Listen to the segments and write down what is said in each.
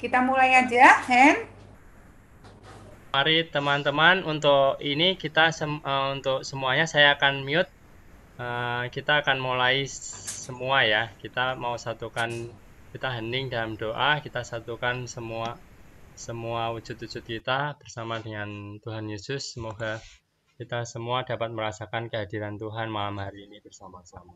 Kita mulai aja, Hen. Mari teman-teman, untuk ini untuk semuanya saya akan mute. Kita akan mulai semua ya. Kita mau satukan, kita hening dalam doa, kita satukan semua wujud-wujud kita bersama dengan Tuhan Yesus. Semoga kita semua dapat merasakan kehadiran Tuhan malam hari ini bersama-sama.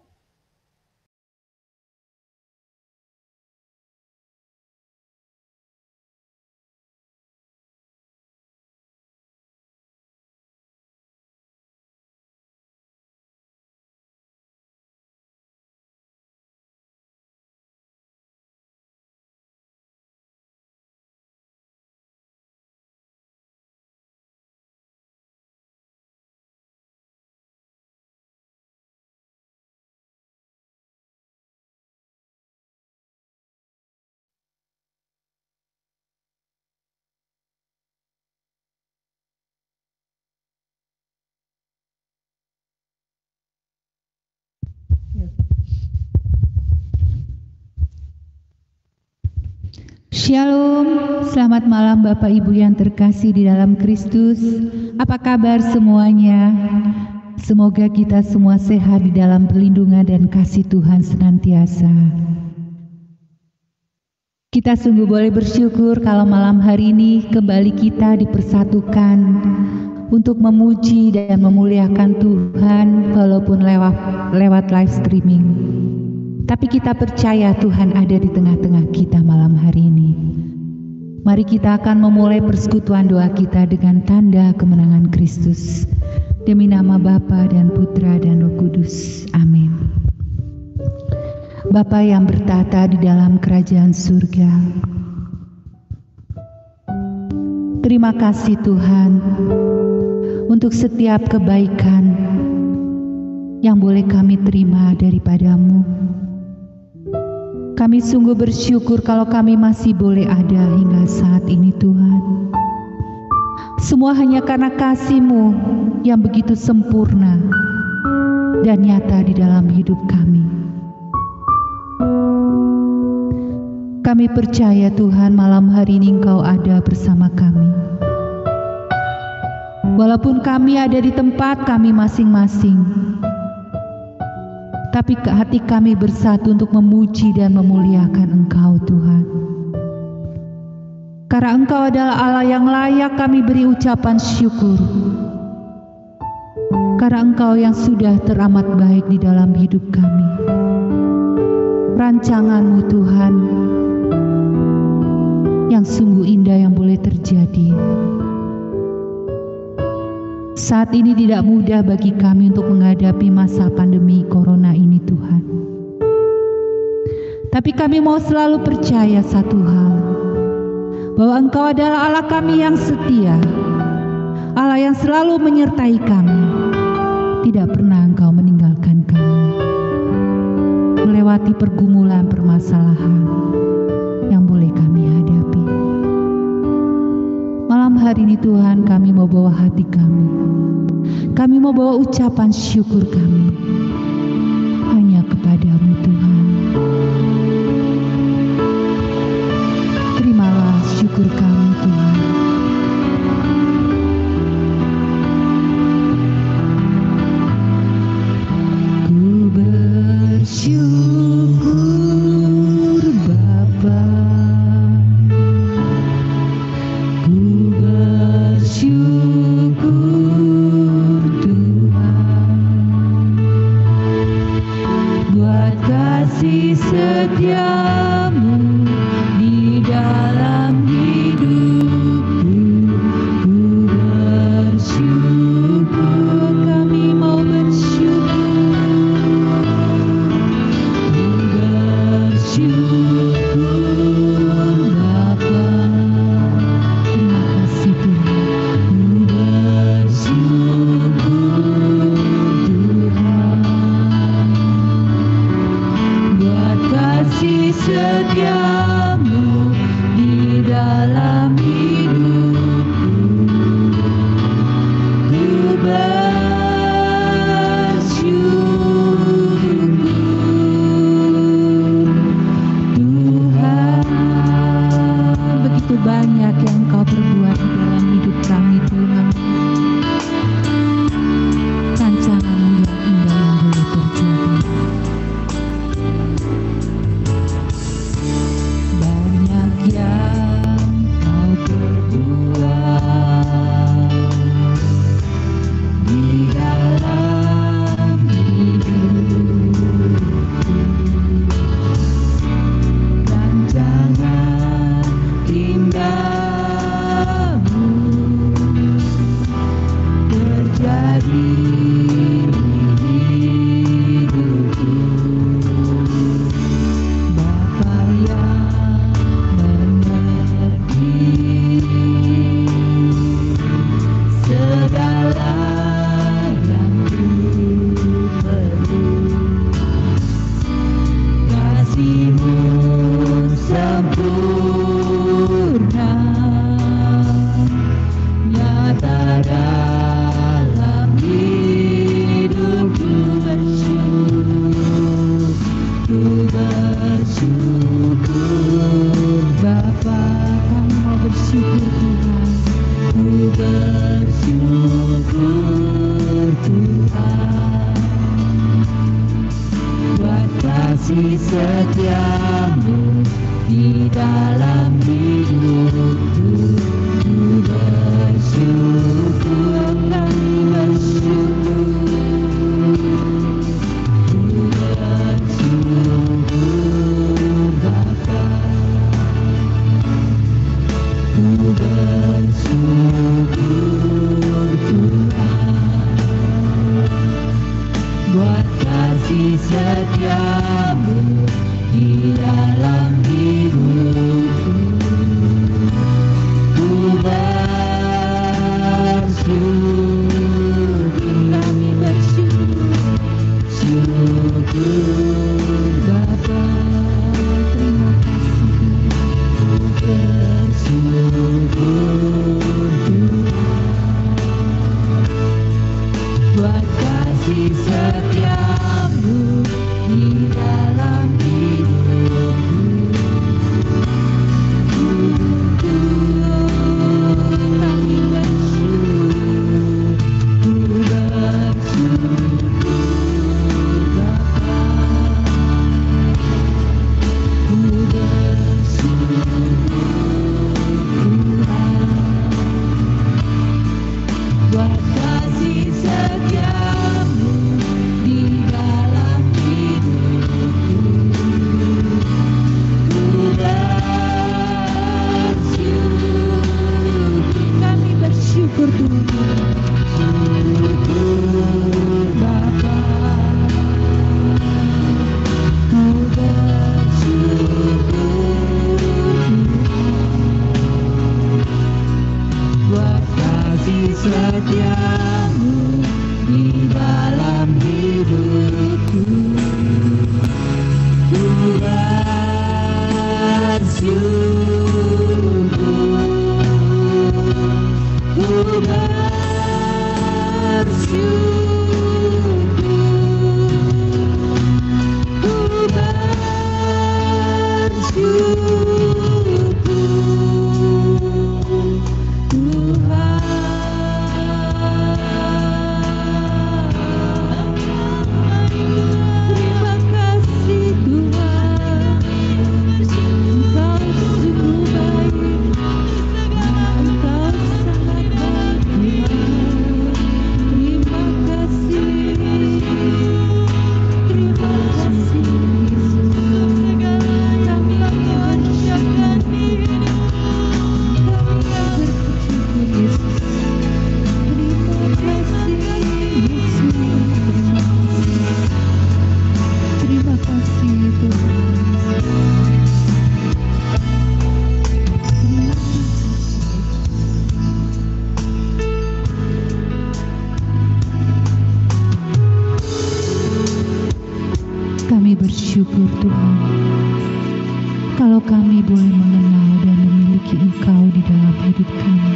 Shalom, selamat malam Bapak Ibu yang terkasih di dalam Kristus. Apa kabar semuanya? Semoga kita semua sehat di dalam perlindungan dan kasih Tuhan senantiasa. Kita sungguh boleh bersyukur kalau malam hari ini kembali kita dipersatukan untuk memuji dan memuliakan Tuhan walaupun lewat live streaming. Tapi kita percaya Tuhan ada di tengah-tengah kita malam hari ini. Mari kita akan memulai persekutuan doa kita dengan tanda kemenangan Kristus. Demi nama Bapa dan Putra dan Roh Kudus. Amin. Bapa yang bertata di dalam kerajaan surga. Terima kasih Tuhan untuk setiap kebaikan yang boleh kami terima daripada-Mu. Kami sungguh bersyukur kalau kami masih boleh ada hingga saat ini Tuhan. Semua hanya karena kasih-Mu yang begitu sempurna dan nyata di dalam hidup kami. Kami percaya Tuhan malam hari ini Engkau ada bersama kami. Walaupun kami ada di tempat kami masing-masing, tapi hati kami bersatu untuk memuji dan memuliakan Engkau Tuhan. Karena Engkau adalah Allah yang layak kami beri ucapan syukur. Karena Engkau yang sudah teramat baik di dalam hidup kami. Rancangan-Mu Tuhan yang sungguh indah yang boleh terjadi. Saat ini tidak mudah bagi kami untuk menghadapi masa pandemi corona ini Tuhan. Tapi kami mau selalu percaya satu hal, bahwa Engkau adalah Allah kami yang setia, Allah yang selalu menyertai kami. Tidak pernah Engkau meninggalkan kami melewati pergumulan permasalahan yang boleh kami hadapi. Malam hari ini Tuhan, kami mau bawa hati kami. Kami mau bawa ucapan syukur kami hanya kepada-Mu Tuhan. Terimalah syukur kami Tuhan. Ku bersyukur Bapa. Setiamu di dalam hidupku, ku bersyukur, kami mau bersyukur, ku bersyukur Bapa. Terima kasih Tuhan, ku bersyukur Tuhan. Buat kasih setiamu di dalam hidupku, ku bersyukur Tuhan. kasih setiamu di dalam hidupku. Ku bersyukur, kami bersyukur. Ku bersyukur Bapa. Ku bersyukur Tuhan buat kasih setiamu di dalam hidupku. Ku bersyukur, kami bersyukur, syukur Bapa, terima kasih. Ku bersyukur Tuhan buat kasih setiamu di dalam hidupku. Kami bersyukur, ku bersyukur Bapa, ku bersyukur Tuhan buat kasih setiamu di dalam hidupku. Ku bersyukur, kami bersyukur Tuhan. Syukur Bapa, ku bersyukur buat kasih setiamu di dalam hidupku. Ku bersyukur, ku bersyukur, ku bersyukur Terima kasih Tuhan, Engkau sungguh baik, Engkau sangat baik Tuhan. Terima kasih, terima kasih Yesus. Kami mengucapkan diri, kami bersyukur Yesus. Terima kasih Yesus. Terima kasih Tuhan. Kami bersyukur Tuhan, kalau kami boleh mengenal dan memiliki Engkau di dalam hidup kami.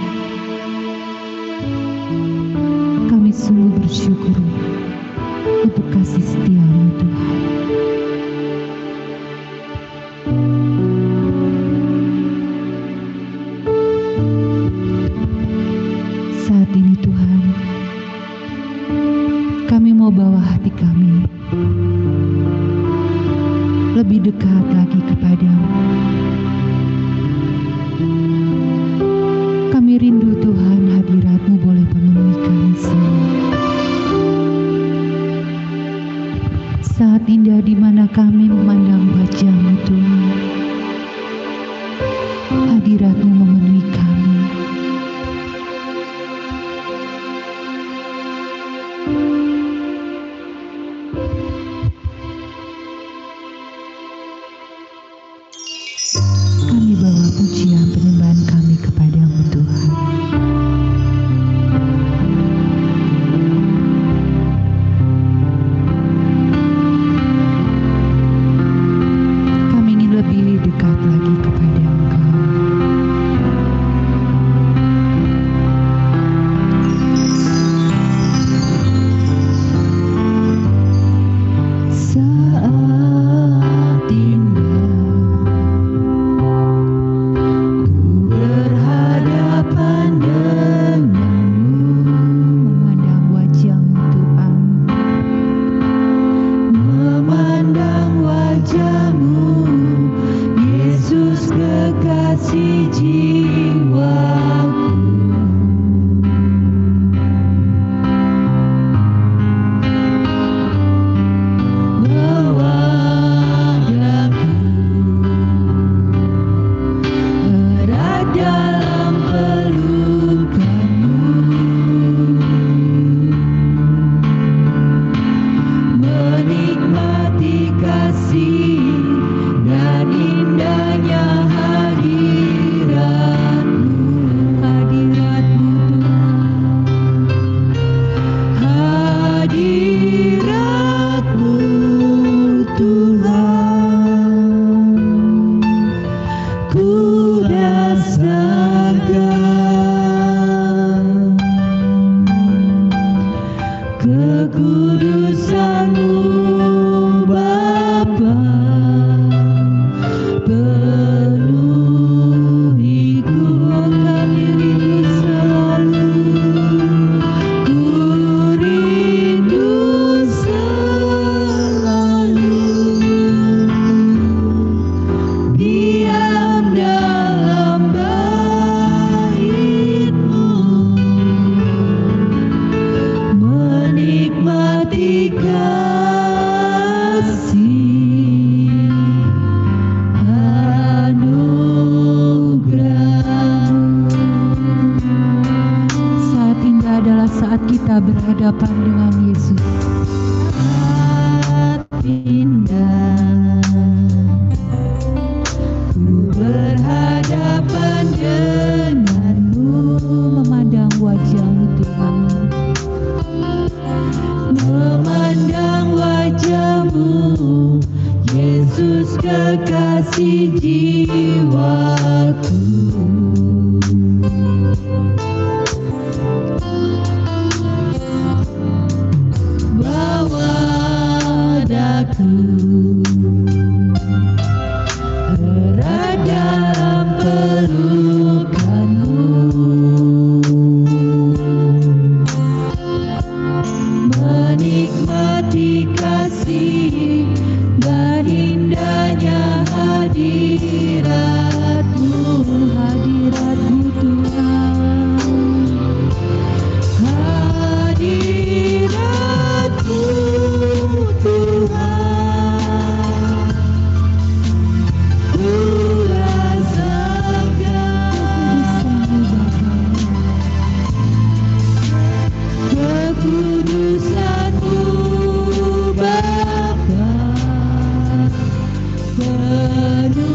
Kami sungguh bersyukur untuk kasih setia-Mu Tuhan. Saat ini Tuhan, kami mau bawa hati kami lebih dekat lagi kepadamu. Kami rindu Tuhan, hadirat-Mu boleh memenuhi kami semua. Saat indah di mana kami memandang wajah-Mu Tuhan, hadirat-Mu memenuhi kami. Kami bawa pujian penyembahan kami kepadamu Tuhan. Kami ingin lebih dekat lagi kepada Engkau. dalam pelukanmu, menikmati kasih dan indahnya hadirat-Mu, hadirat-Mu Tuhan, hadirat-Mu Tuhan, ku rasakan kekudusan-Mu Bapa, penuhiku akan dirimu selalu, ku rindu selalu diam dalam bait-Mu, menikmati kasih anugerah-Mu. Saat indah adalah saat kita berhadapan dengan Yesus. Saat indah ku berhadapan denganmu, memandang wajah-Mu Tuhan, memandang wajah-Mu Yesus, kekasih jiwaku. Bawa daku erat dalam pelukan-Mu, menikmati kasih dan indahnya hadirat-Mu, hadirat-Mu Tuhan, hadirat-Mu Tuhan, ku rasakan kekudusan-Mu Bapa, penuhiku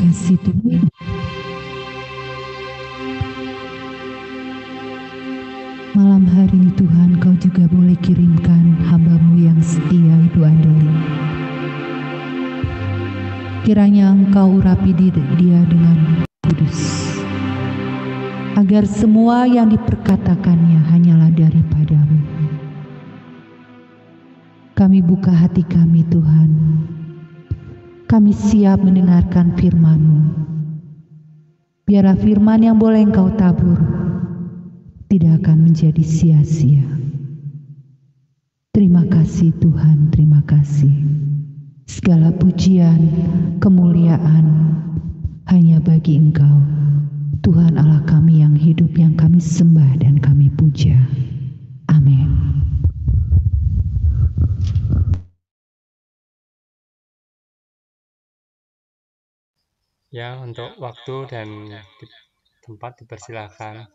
kasih Tuhan. Malam hari ini Tuhan, Kau juga boleh kirimkan hamba-Mu yang setia, Ibu Adeline. Kiranya Engkau urapi dia dengan kudus, agar semua yang diperkatakannya hanyalah daripada-Mu. Kami buka hati kami Tuhan, kami siap mendengarkan firman-Mu. Biarlah firman yang boleh Engkau tabur tidak akan menjadi sia-sia. Terima kasih Tuhan, terima kasih. Segala pujian, kemuliaan hanya bagi Engkau, Tuhan Allah kami yang hidup, yang kami sembah dan kami puja. Amin. Ya, untuk waktu dan tempat dipersilakan.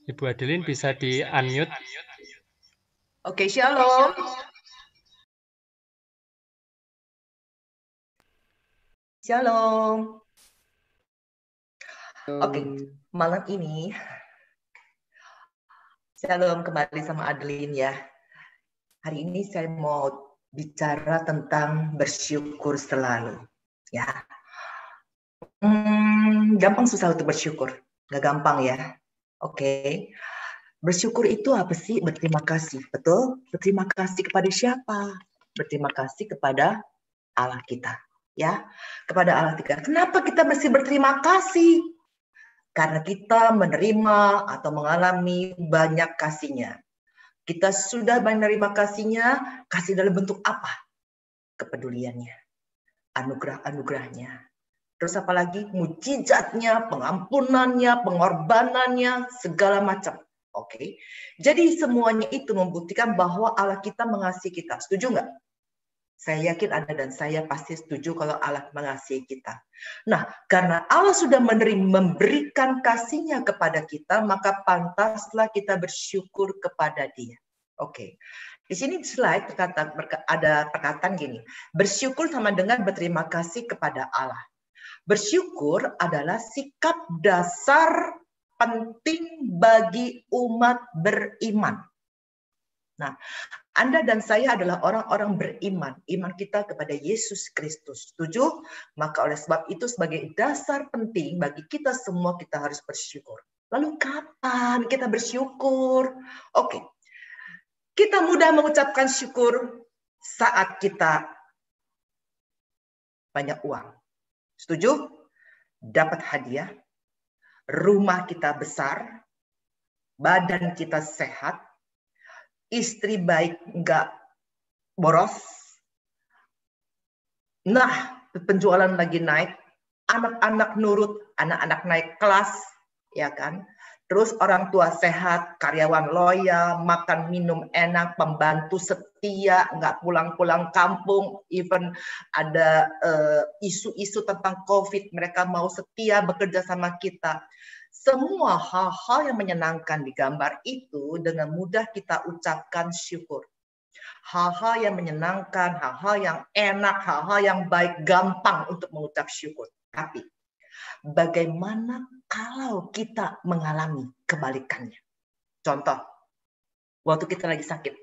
Ibu Adeline bisa di-unmute. Oke, shalom. Shalom. Oke, malam ini shalom kembali sama Adeline ya. Hari ini saya mau bicara tentang bersyukur selalu. Ya, gampang susah untuk bersyukur, nggak gampang ya. Oke. Bersyukur itu apa sih? Berterima kasih, betul? Berterima kasih kepada siapa? Berterima kasih kepada Allah kita, ya, kepada Allah kita. Kenapa kita mesti berterima kasih? Karena kita menerima atau mengalami banyak kasih-Nya. Kita sudah menerima kasih-Nya, kasih dalam bentuk apa? Kepeduliannya, anugerah-anugerahnya. Terus apalagi mujizatnya, pengampunannya, pengorbanannya, segala macam. Oke, jadi semuanya itu membuktikan bahwa Allah kita mengasihi kita. Setuju nggak? Saya yakin Anda dan saya pasti setuju kalau Allah mengasihi kita. Nah, karena Allah sudah memberikan kasih-Nya kepada kita, maka pantaslah kita bersyukur kepada Dia. Oke, di sini slide ada perkataan gini, bersyukur sama dengan berterima kasih kepada Allah. Bersyukur adalah sikap dasar penting bagi umat beriman. Nah, Anda dan saya adalah orang-orang beriman. Iman kita kepada Yesus Kristus. Setuju? Maka oleh sebab itu sebagai dasar penting bagi kita semua kita harus bersyukur. Lalu kapan kita bersyukur? Oke. Kita mudah mengucapkan syukur saat kita banyak uang. Setuju? Dapat hadiah. Rumah kita besar, badan kita sehat, istri baik, nggak boros. Nah, penjualan lagi naik, anak-anak nurut, anak-anak naik kelas, ya kan? Terus orang tua sehat, karyawan loyal, makan minum enak, pembantu setia, nggak pulang-pulang kampung, even ada isu-isu tentang COVID, mereka mau setia bekerja sama kita. Semua hal-hal yang menyenangkan di gambar itu dengan mudah kita ucapkan syukur. Hal-hal yang menyenangkan, hal-hal yang enak, hal-hal yang baik, gampang untuk mengucap syukur. Tapi bagaimana kalau kita mengalami kebalikannya? Contoh, waktu kita lagi sakit,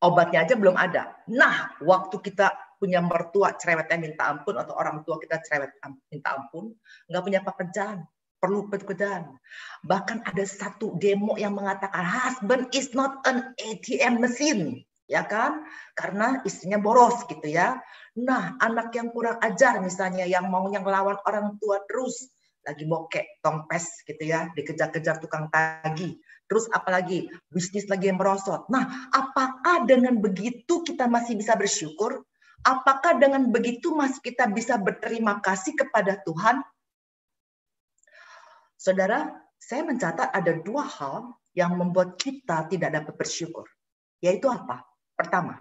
obatnya aja belum ada. Nah, waktu kita punya mertua cerewetnya minta ampun, atau orang tua kita cerewet minta ampun, nggak punya pekerjaan, perlu pekerjaan. Bahkan ada satu demo yang mengatakan husband is not an ATM machine, ya kan? Karena istrinya boros gitu ya. Nah, anak yang kurang ajar misalnya, yang maunya ngelawan orang tua terus, lagi bokek, tongpes gitu ya, dikejar-kejar tukang tagih. Terus apalagi bisnis lagi yang merosot. Nah, apakah dengan begitu kita masih bisa bersyukur? Apakah dengan begitu masih kita bisa berterima kasih kepada Tuhan? Saudara, saya mencatat ada dua hal yang membuat kita tidak dapat bersyukur. Yaitu apa? Pertama,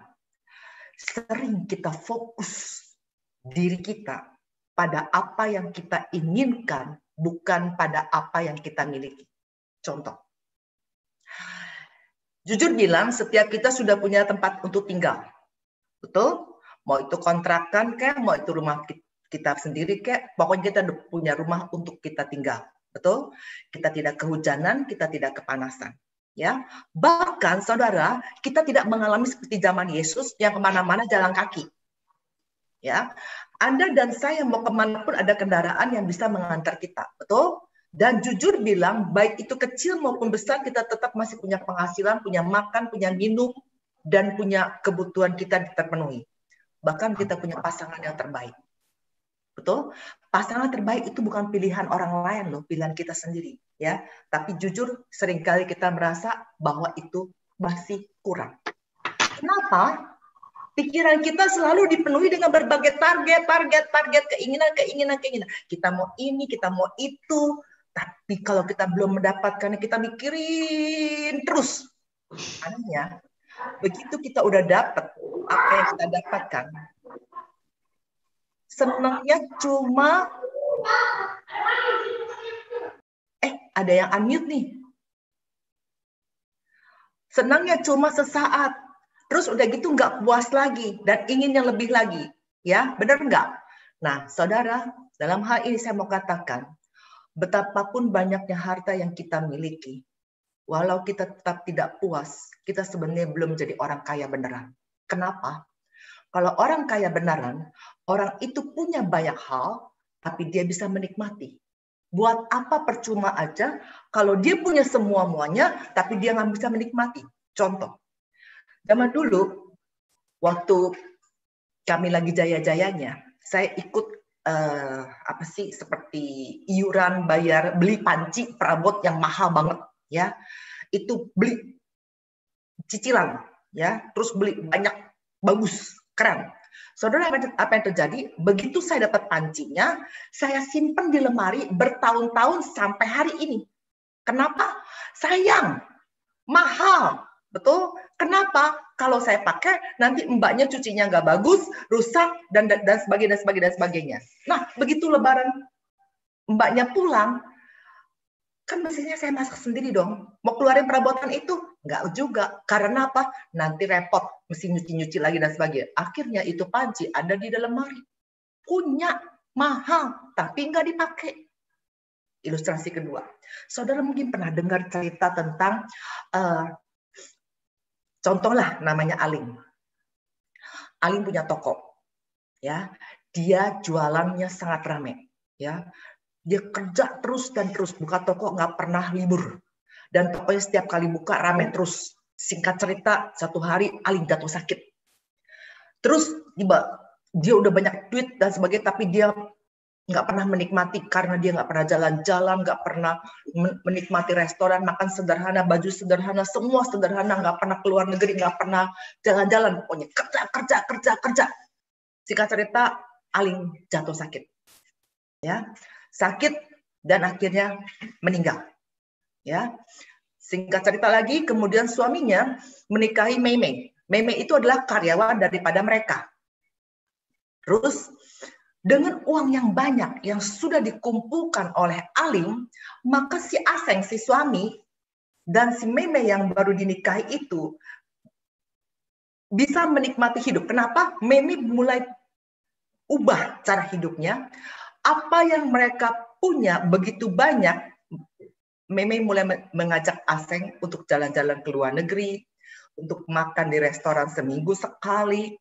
sering kita fokus diri kita pada apa yang kita inginkan, bukan pada apa yang kita miliki. Contoh, jujur bilang, setiap kita sudah punya tempat untuk tinggal. Betul? Mau itu kontrakan kayak, mau itu rumah kita sendiri kayak, pokoknya kita punya rumah untuk kita tinggal. Betul? Kita tidak kehujanan, kita tidak kepanasan. Ya, bahkan saudara, kita tidak mengalami seperti zaman Yesus yang kemana-mana jalan kaki. Ya, Anda dan saya mau kemana pun ada kendaraan yang bisa mengantar kita. Betul? Dan jujur bilang, baik itu kecil maupun besar, kita tetap masih punya penghasilan, punya makan, punya minum, dan punya kebutuhan kita terpenuhi. Bahkan kita punya pasangan yang terbaik. Betul? Pasangan terbaik itu bukan pilihan orang lain loh, pilihan kita sendiri. Ya, tapi jujur seringkali kita merasa bahwa itu masih kurang. Kenapa? Pikiran kita selalu dipenuhi dengan berbagai target, keinginan. Kita mau ini, kita mau itu. Tapi kalau kita belum mendapatkannya, kita mikirin terus. Anehnya, begitu kita udah dapat apa yang kita dapatkan, senangnya cuma ada yang unmute nih. Senangnya cuma sesaat. Terus udah gitu nggak puas lagi dan ingin yang lebih lagi. Ya, benar nggak? Nah, saudara, dalam hal ini saya mau katakan, betapapun banyaknya harta yang kita miliki, walau kita tetap tidak puas, kita sebenarnya belum jadi orang kaya beneran. Kenapa? Kalau orang kaya beneran, orang itu punya banyak hal, tapi dia bisa menikmati. Buat apa percuma aja kalau dia punya semua-muanya, tapi dia nggak bisa menikmati. Contoh, zaman dulu, waktu kami lagi jaya-jayanya, saya ikut seperti iuran bayar beli panci perabot yang mahal banget, ya. Itu beli cicilan, ya, terus beli banyak, bagus, keren. Saudara, apa yang terjadi? Begitu saya dapat pancinya, saya simpan di lemari bertahun-tahun sampai hari ini. Kenapa? Sayang, mahal, betul? Kenapa? Kalau saya pakai, nanti mbaknya cucinya nggak bagus, rusak, dan sebagainya. Nah, begitu lebaran mbaknya pulang, kan mestinya saya masak sendiri dong. Mau keluarin perabotan itu? Nggak juga. Karena apa? Nanti repot. Mesti nyuci-nyuci lagi dan sebagainya. Akhirnya itu panci ada di dalam lemari. Punya, mahal, tapi nggak dipakai. Ilustrasi kedua. Saudara mungkin pernah dengar cerita tentang, contohlah namanya Aling. Aling punya toko. Ya, dia jualannya sangat ramai. Ya, dia kerja terus dan terus, buka toko nggak pernah libur. Dan tokonya setiap kali buka rame terus. Singkat cerita, satu hari Aling jatuh sakit. Terus dia udah banyak duit dan sebagainya, tapi dia nggak pernah menikmati karena dia nggak pernah jalan-jalan, nggak pernah menikmati restoran, makan sederhana, baju sederhana, semua sederhana, nggak pernah keluar negeri, nggak pernah jalan-jalan, pokoknya kerja. Singkat cerita, Aling jatuh sakit. Ya. Sakit dan akhirnya meninggal. Ya, singkat cerita lagi, kemudian suaminya menikahi Meme. Meme itu adalah karyawan daripada mereka. Terus dengan uang yang banyak yang sudah dikumpulkan oleh Aling, maka si Aseng, si suami, dan si Meme yang baru dinikahi itu bisa menikmati hidup. Kenapa? Meme mulai ubah cara hidupnya. Apa yang mereka punya begitu banyak, Meme mulai mengajak Aseng untuk jalan-jalan ke luar negeri, untuk makan di restoran seminggu sekali,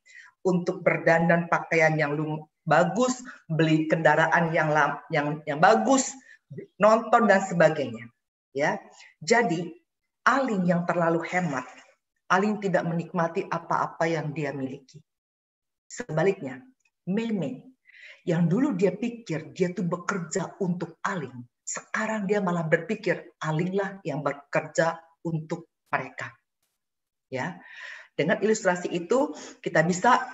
untuk berdandan pakaian yang bagus, beli kendaraan yang bagus, nonton dan sebagainya. Ya, jadi Aling yang terlalu hemat, Aling tidak menikmati apa-apa yang dia miliki. Sebaliknya, Meme yang dulu dia pikir dia tuh bekerja untuk Aling, sekarang dia malah berpikir Alinglah yang bekerja untuk mereka. Ya, dengan ilustrasi itu kita bisa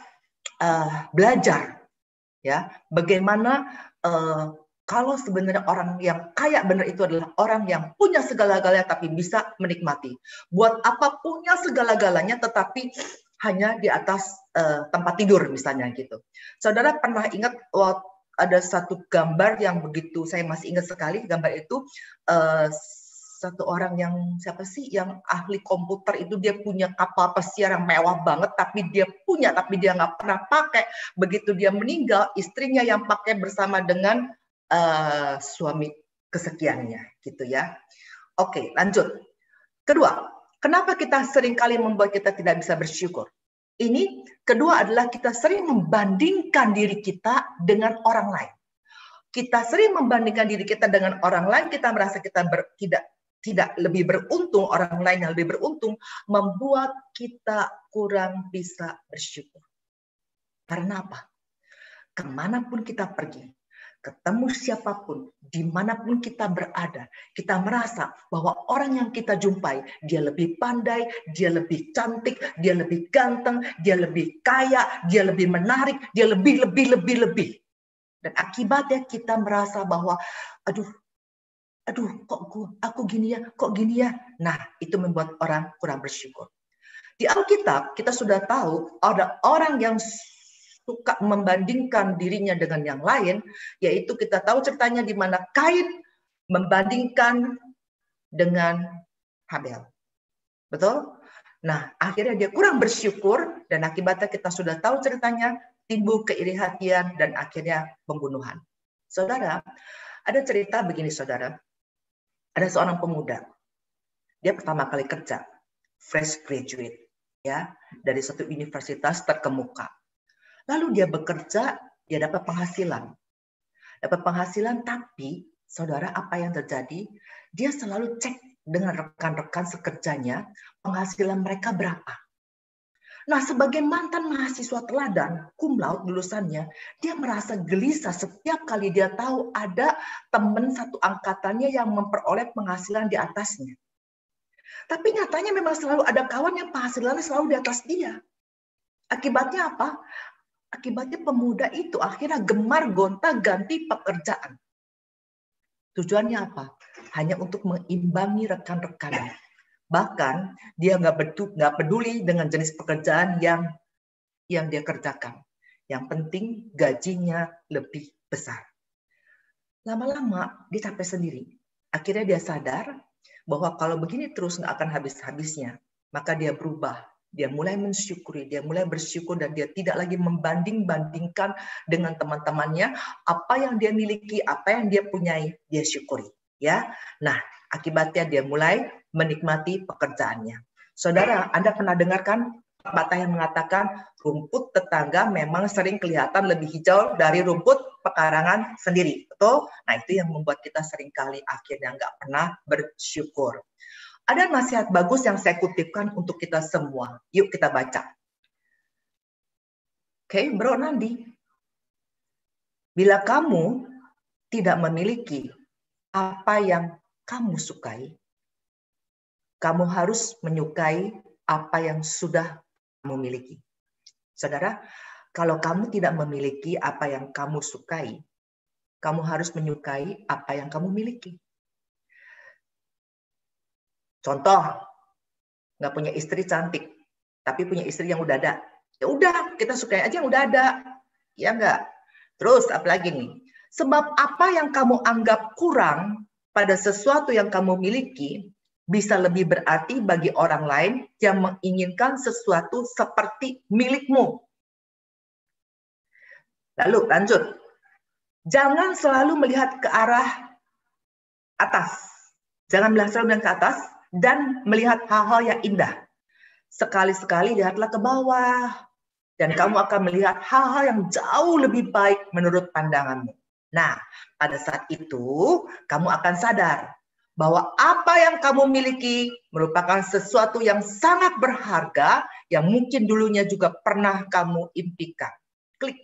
belajar, ya, bagaimana kalau sebenarnya orang yang kaya benar itu adalah orang yang punya segala-galanya tapi bisa menikmati. Buat apa punya segala-galanya tetapi hanya di atas tempat tidur misalnya gitu. Saudara pernah ingat ada satu gambar yang begitu, saya masih ingat sekali gambar itu, satu orang yang siapa sih yang ahli komputer itu, dia punya kapal pesiar yang mewah banget tapi dia nggak pernah pakai. Begitu dia meninggal, istrinya yang pakai bersama dengan suami kesekiannya gitu ya. Oke, lanjut. Kedua, kenapa kita seringkali membuat kita tidak bisa bersyukur? Ini kedua adalah kita sering membandingkan diri kita dengan orang lain. Kita sering membandingkan diri kita dengan orang lain, kita merasa kita tidak lebih beruntung, orang lain yang lebih beruntung, membuat kita kurang bisa bersyukur. Karena apa? Kemanapun kita pergi, ketemu siapapun, dimanapun kita berada, kita merasa bahwa orang yang kita jumpai, dia lebih pandai, dia lebih cantik, dia lebih ganteng, dia lebih kaya, dia lebih menarik, dia lebih. Dan akibatnya kita merasa bahwa, aduh, kok aku gini ya. Nah, itu membuat orang kurang bersyukur. Di Alkitab, kita sudah tahu ada orang yang suka membandingkan dirinya dengan yang lain, yaitu kita tahu ceritanya di mana Kain membandingkan dengan Habel. Betul? Nah, akhirnya dia kurang bersyukur dan akibatnya kita sudah tahu ceritanya, timbul keiri hatian dan akhirnya pembunuhan. Saudara, ada cerita begini saudara. Ada seorang pemuda. Dia pertama kali kerja, fresh graduate ya, dari satu universitas terkemuka. Lalu dia bekerja, dia dapat penghasilan. Tapi saudara, apa yang terjadi? Dia selalu cek dengan rekan-rekan sekerjanya penghasilan mereka berapa. Nah, sebagai mantan mahasiswa teladan, cum laude lulusannya, dia merasa gelisah setiap kali dia tahu ada teman satu angkatannya yang memperoleh penghasilan di atasnya. Tapi nyatanya memang selalu ada kawan yang penghasilannya selalu di atas dia. Akibatnya apa? Akibatnya pemuda itu akhirnya gemar gonta-ganti pekerjaan. Tujuannya apa? Hanya untuk mengimbangi rekan-rekannya. Bahkan dia nggak peduli dengan jenis pekerjaan yang dia kerjakan. Yang penting gajinya lebih besar. Lama-lama dia capek sendiri. Akhirnya dia sadar bahwa kalau begini terus nggak akan habis-habisnya. Maka dia berubah. Dia mulai mensyukuri, dia mulai bersyukur dan dia tidak lagi membanding-bandingkan dengan teman-temannya. Apa yang dia miliki, apa yang dia punyai, dia syukuri. Ya, nah akibatnya dia mulai menikmati pekerjaannya. Saudara, Anda pernah dengarkan pepatah yang mengatakan rumput tetangga memang sering kelihatan lebih hijau dari rumput pekarangan sendiri. Betul? Nah, itu yang membuat kita seringkali akhirnya nggak pernah bersyukur. Ada nasihat bagus yang saya kutipkan untuk kita semua. Yuk kita baca. Oke, Bro Nandi. Bila kamu tidak memiliki apa yang kamu sukai, kamu harus menyukai apa yang sudah kamu miliki. Saudara, kalau kamu tidak memiliki apa yang kamu sukai, kamu harus menyukai apa yang kamu miliki. Contoh, nggak punya istri cantik, tapi punya istri yang udah ada. Ya udah, kita sukai aja yang udah ada. Ya enggak? Terus, apalagi nih? Sebab apa yang kamu anggap kurang pada sesuatu yang kamu miliki, bisa lebih berarti bagi orang lain yang menginginkan sesuatu seperti milikmu. Lalu lanjut. Jangan selalu melihat ke arah atas. Jangan selalu melihat ke atas dan melihat hal-hal yang indah. Sekali-sekali lihatlah ke bawah. Dan kamu akan melihat hal-hal yang jauh lebih baik menurut pandanganmu. Nah, pada saat itu kamu akan sadar bahwa apa yang kamu miliki merupakan sesuatu yang sangat berharga yang mungkin dulunya juga pernah kamu impikan. Klik.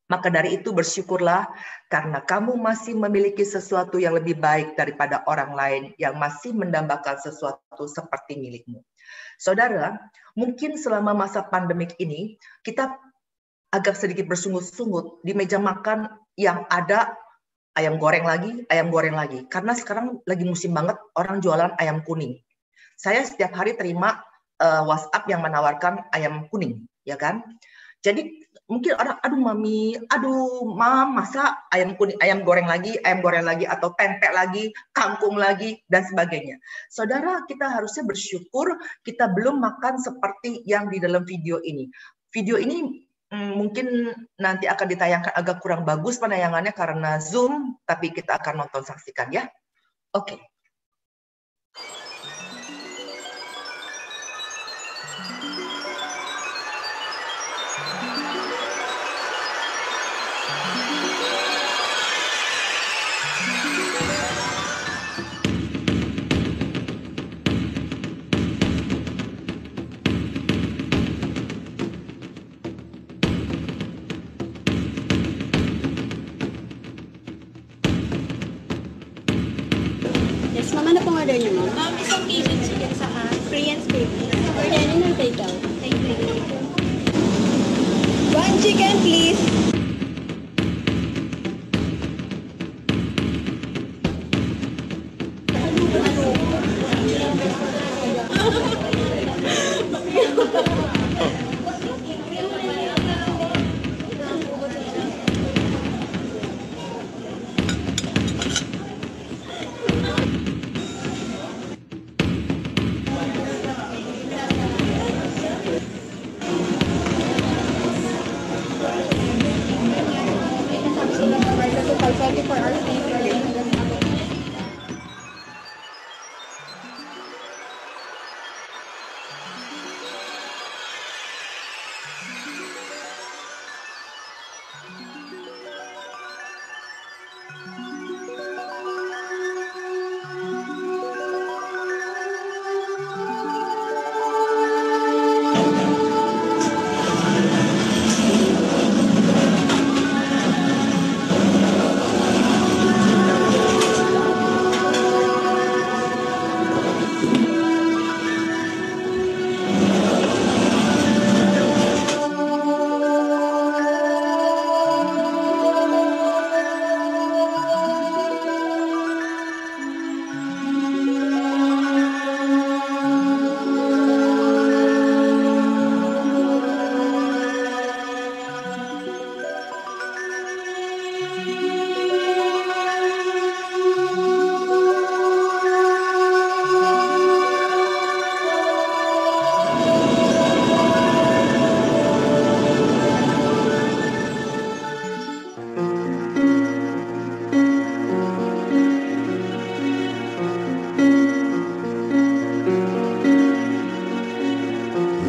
Maka dari itu bersyukurlah karena kamu masih memiliki sesuatu yang lebih baik daripada orang lain yang masih mendambakan sesuatu seperti milikmu. Saudara, mungkin selama masa pandemik ini kita agak sedikit bersungut-sungut di meja makan yang ada ayam goreng lagi, ayam goreng lagi. Karena sekarang lagi musim banget orang jualan ayam kuning. Saya setiap hari terima WhatsApp yang menawarkan ayam kuning, ya kan? Jadi mungkin orang, aduh mami, aduh mam, masa ayam kuning, ayam goreng lagi, atau pempek lagi, kangkung lagi, dan sebagainya. Saudara, kita harusnya bersyukur kita belum makan seperti yang di dalam video ini. Video ini mungkin nanti akan ditayangkan agak kurang bagus penayangannya karena Zoom, tapi kita akan nonton saksikan ya. Oke. Yes, ma'am. Ano pong order niyo, ma'am? Ma'am, isang Cajun chicken sa Korean spaghetti. Order niyo ng takeout. Thank you. One chicken, please.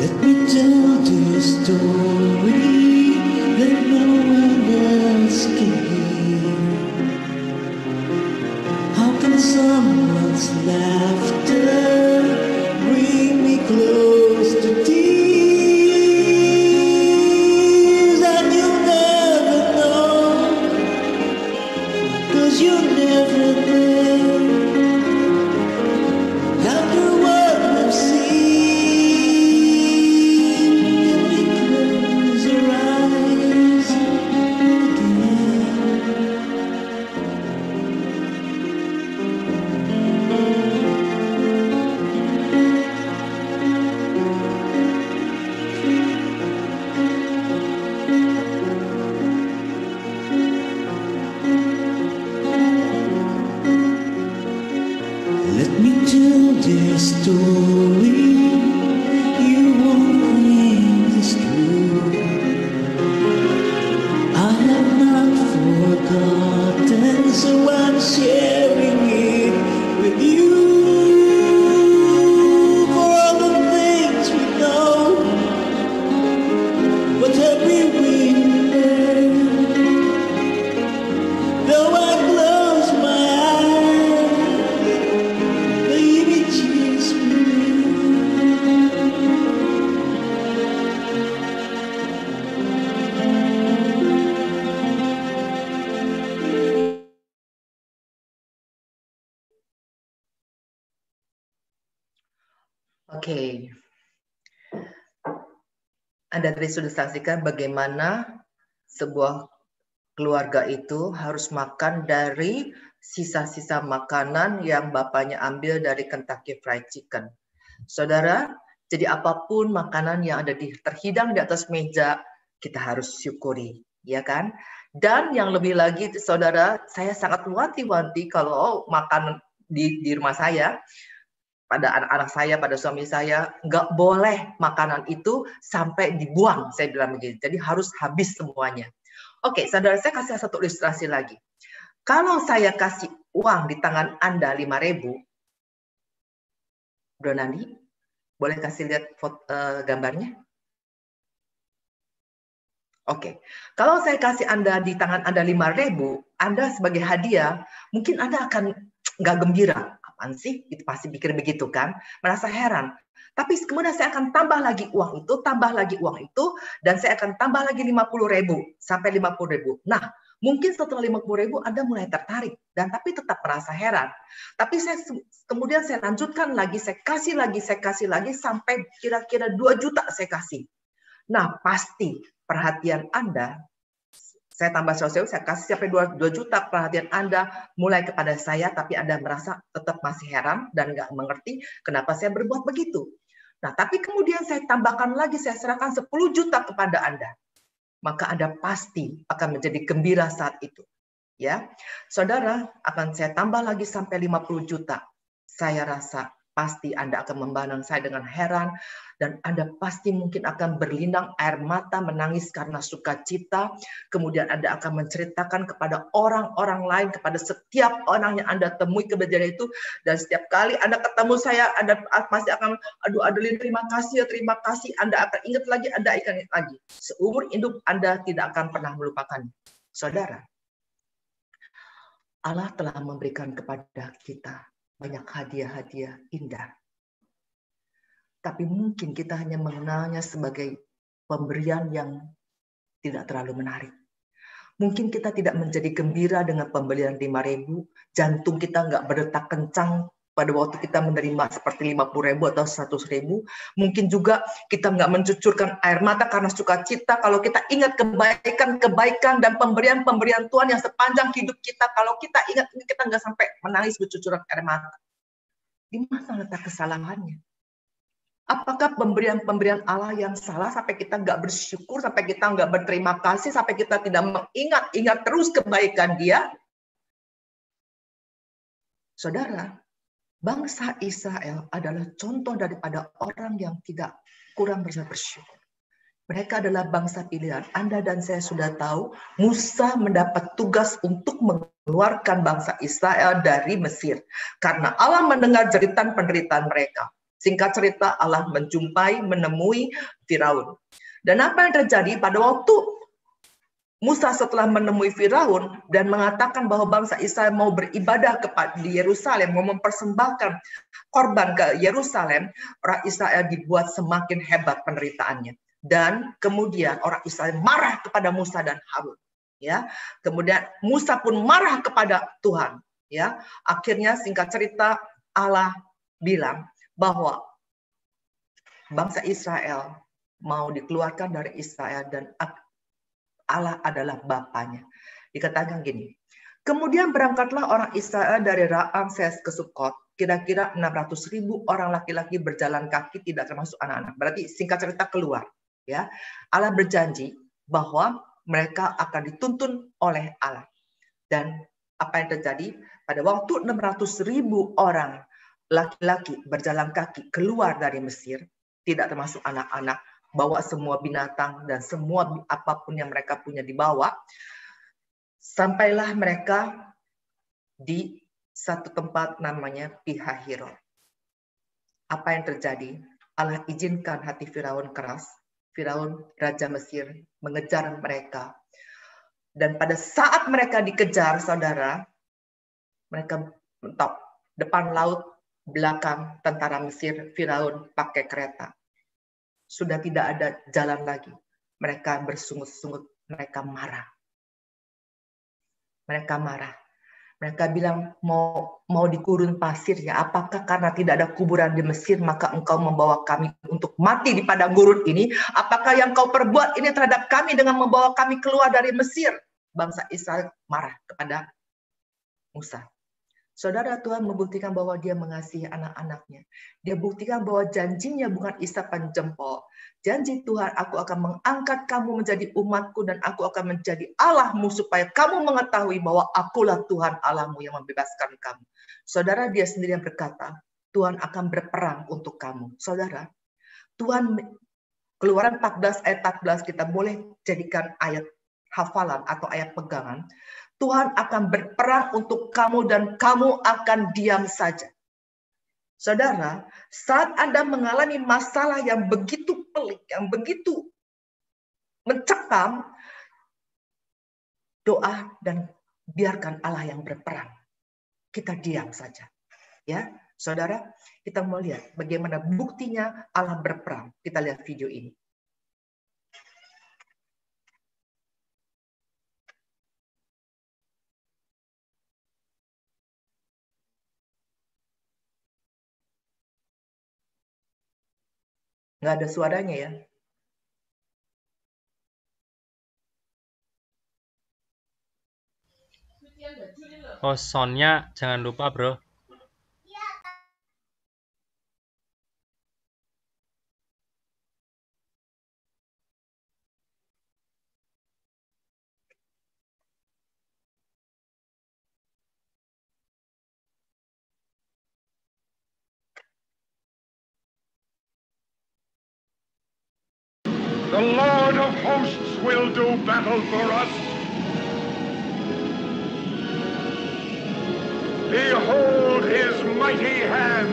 Let me tell the story that no one else can hear. How can someone's laughter bring me close to tears? And you'll never know, 'cause you're never there. After what we've seen, let me tell this story. You won't think it's true. I have not forgotten, so I'm sharing it with you. For all the things we know, what have we learned? Though I close my eyes, the images Oke. Anda tadi sudah saksikan bagaimana sebuah keluarga itu harus makan dari sisa-sisa makanan yang bapaknya ambil dari Kentucky Fried Chicken. Saudara, jadi apapun makanan yang ada terhidang di atas meja, kita harus syukuri, ya kan? Dan yang lebih lagi, saudara, saya sangat wanti-wanti kalau makan di rumah saya, pada anak-anak saya, pada suami saya, nggak boleh makanan itu sampai dibuang, saya bilang begitu. Jadi harus habis semuanya. Oke, saudara, saya kasih satu ilustrasi lagi. Kalau saya kasih uang di tangan Anda 5.000, Bro Nandi, boleh kasih lihat gambarnya? Oke, kalau saya kasih Anda di tangan Anda 5.000, Anda sebagai hadiah, mungkin Anda akan nggak gembira. Apaan sih? Itu pasti pikir begitu kan? Merasa heran. Tapi kemudian saya akan tambah lagi uang itu, dan saya akan tambah lagi 50.000 sampai 50.000. Nah, mungkin setelah 50.000 Anda mulai tertarik, dan tapi tetap merasa heran. Tapi kemudian saya lanjutkan lagi, saya kasih lagi sampai kira-kira 2 juta saya kasih. Nah, pasti perhatian Anda, saya tambah saya kasih sampai 2 juta, perhatian Anda mulai kepada saya, tapi Anda merasa tetap masih heran dan nggak mengerti kenapa saya berbuat begitu. Nah, tapi kemudian saya tambahkan lagi, saya serahkan 10 juta kepada Anda. Maka Anda pasti akan menjadi gembira saat itu. Ya, saudara, akan saya tambah lagi sampai 50 juta. Saya rasa pasti Anda akan memandang saya dengan heran, dan Anda pasti mungkin akan berlinang air mata, menangis karena sukacita. Kemudian Anda akan menceritakan kepada orang-orang lain, kepada setiap orang yang Anda temui kejadian itu. Dan setiap kali Anda ketemu saya, Anda pasti akan, aduh Adeline, terima kasih. Anda akan ingat lagi, Anda akan ingat lagi. Seumur hidup Anda tidak akan pernah melupakan. Saudara, Allah telah memberikan kepada kita banyak hadiah-hadiah indah. Tapi mungkin kita hanya mengenalnya sebagai pemberian yang tidak terlalu menarik. Mungkin kita tidak menjadi gembira dengan pembelian 5.000, jantung kita nggak berdetak kencang pada waktu kita menerima seperti 50.000 atau 100.000. Mungkin juga kita nggak mencucurkan air mata karena sukacita kalau kita ingat kebaikan dan pemberian Tuhan yang sepanjang hidup kita. Kalau kita ingat ini, kita nggak sampai menangis bercucuran air mata. Di mana letak kesalahannya? Apakah pemberian Allah yang salah sampai kita nggak bersyukur, sampai kita nggak berterima kasih, sampai kita tidak mengingat terus kebaikan Dia? Saudara, bangsa Israel adalah contoh daripada orang yang tidak kurang bisa bersyukur. Mereka adalah bangsa pilihan. Anda dan saya sudah tahu, Musa mendapat tugas untuk mengeluarkan bangsa Israel dari Mesir. Karena Allah mendengar jeritan penderitaan mereka. Singkat cerita, Allah menemui Firaun. Dan apa yang terjadi pada waktu Musa setelah menemui Firaun dan mengatakan bahwa bangsa Israel mau beribadah di Yerusalem, mau mempersembahkan korban ke Yerusalem, orang Israel dibuat semakin hebat penderitaannya. Dan kemudian orang Israel marah kepada Musa dan Harun. Ya, kemudian Musa pun marah kepada Tuhan. Ya, akhirnya singkat cerita Allah bilang bahwa bangsa Israel mau dikeluarkan dari Israel dan Allah adalah Bapaknya. Dikatakan gini, kemudian berangkatlah orang Israel dari Ramses ke Sukot, kira-kira 600.000 orang laki-laki berjalan kaki, tidak termasuk anak-anak. Berarti singkat cerita keluar. Ya, Allah berjanji bahwa mereka akan dituntun oleh Allah. Dan apa yang terjadi? Pada waktu 600.000 orang laki-laki berjalan kaki keluar dari Mesir, tidak termasuk anak-anak, bawa semua binatang dan semua apapun yang mereka punya dibawa. Sampailah mereka di satu tempat namanya Pihahirot. Apa yang terjadi? Allah izinkan hati Firaun keras. Firaun, Raja Mesir, mengejar mereka. Dan pada saat mereka dikejar, saudara, mereka mentok. Depan laut, belakang tentara Mesir, Firaun pakai kereta. Sudah tidak ada jalan lagi. Mereka bersungut-sungut, mereka marah. Mereka marah. Mereka bilang mau di gurun pasir ya. Apakah karena tidak ada kuburan di Mesir maka engkau membawa kami untuk mati di padang gurun ini? Apakah yang kau perbuat ini terhadap kami dengan membawa kami keluar dari Mesir? Bangsa Israel marah kepada Musa. Saudara, Tuhan membuktikan bahwa dia mengasihi anak-anaknya. Dia buktikan bahwa janjinya bukan isapan jempol. Janji Tuhan, aku akan mengangkat kamu menjadi umatku dan aku akan menjadi Allahmu supaya kamu mengetahui bahwa akulah Tuhan Allahmu yang membebaskan kamu. Saudara, dia sendiri yang berkata, Tuhan akan berperang untuk kamu. Saudara, Tuhan, Keluaran 14 ayat 14 kita boleh jadikan ayat hafalan atau ayat pegangan. Tuhan akan berperang untuk kamu dan kamu akan diam saja. Saudara, saat Anda mengalami masalah yang begitu pelik, yang begitu mencekam, doa dan biarkan Allah yang berperang. Kita diam saja. Ya, saudara, kita mau lihat bagaimana buktinya Allah berperang. Kita lihat video ini. Nggak ada suaranya ya. Oh, soundnya jangan lupa, bro. The Lord of hosts will do battle for us. Behold his mighty hand.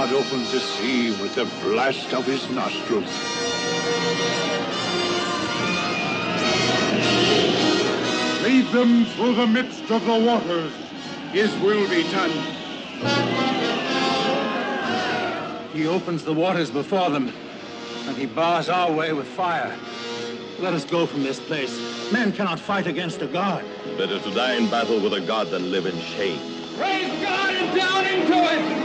God opens the sea with the blast of his nostrils. Lead them through the midst of the waters. His will be done. He opens the waters before them, and he bars our way with fire. Let us go from this place. Men cannot fight against a God. Better to die in battle with a God than live in shame. Praise God and down into it!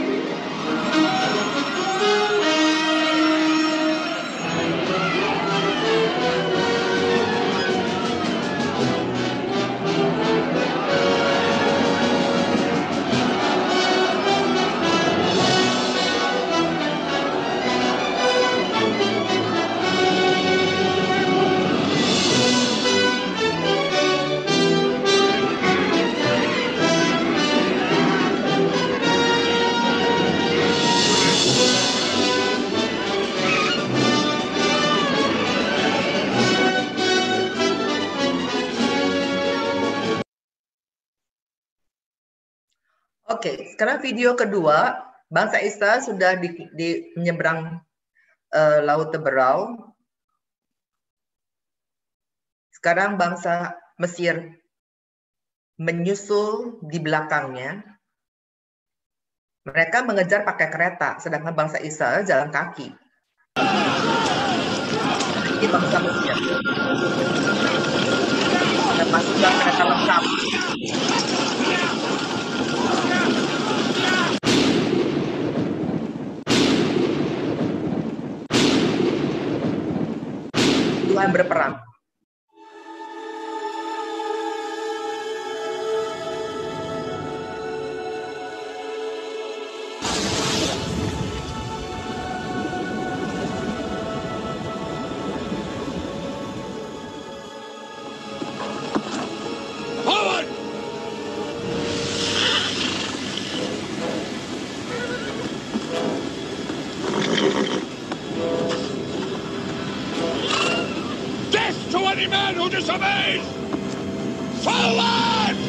Oke, sekarang video kedua, bangsa Israel sudah di menyeberang Laut Teberau. Sekarang bangsa Mesir menyusul di belakangnya. Mereka mengejar pakai kereta, sedangkan bangsa Israel jalan kaki. Ini bangsa Mesir. Dan masuklah kereta lengkap. Tuhan berperang. Forward! any man who disobeys! Forward!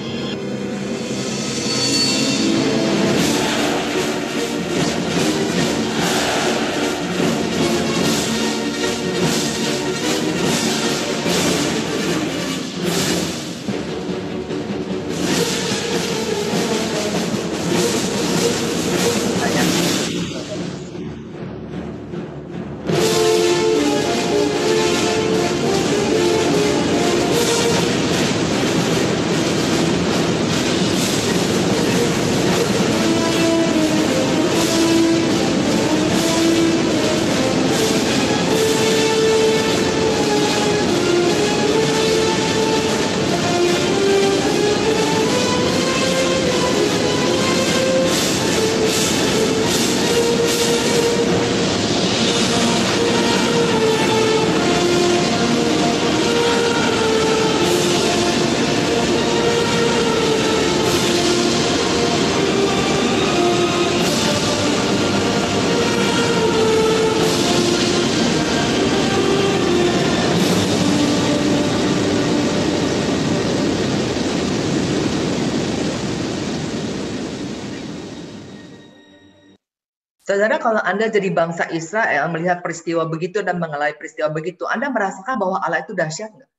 Saudara, kalau Anda jadi bangsa Israel melihat peristiwa begitu dan mengalami peristiwa begitu, Anda merasakan bahwa Allah itu dahsyat nggak?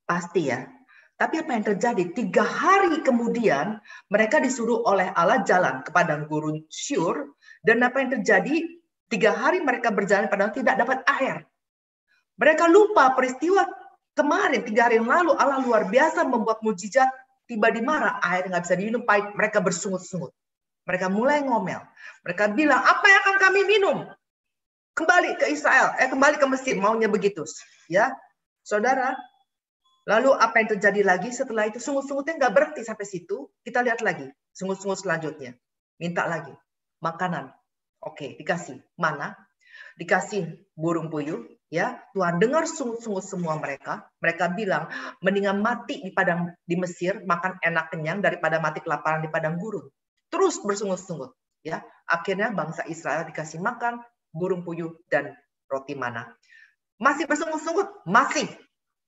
Pasti ya. Tapi apa yang terjadi? 3 hari kemudian mereka disuruh oleh Allah jalan ke padang gurun Syur, dan apa yang terjadi? 3 hari mereka berjalan padahal tidak dapat air. Mereka lupa peristiwa kemarin, 3 hari yang lalu Allah luar biasa membuat mujizat, tiba di mana air nggak bisa diminum, pahit. Mereka bersungut-sungut. Mereka mulai ngomel. Mereka bilang, apa yang akan kami minum? Kembali ke Israel, kembali ke Mesir, maunya begitu. Ya, saudara. Lalu apa yang terjadi lagi setelah itu? Sungut-sungutnya nggak berhenti sampai situ. Kita lihat lagi, sungut-sungut selanjutnya. Minta lagi, makanan. Oke, dikasih. Mana? Dikasih burung puyuh. Ya, Tuhan dengar sungut-sungut semua mereka. Mereka bilang, mendingan mati di Mesir, makan enak kenyang daripada mati kelaparan di padang gurun. Terus bersungut-sungut, ya. Akhirnya bangsa Israel dikasih makan burung puyuh dan roti mana. Masih bersungut-sungut, masih.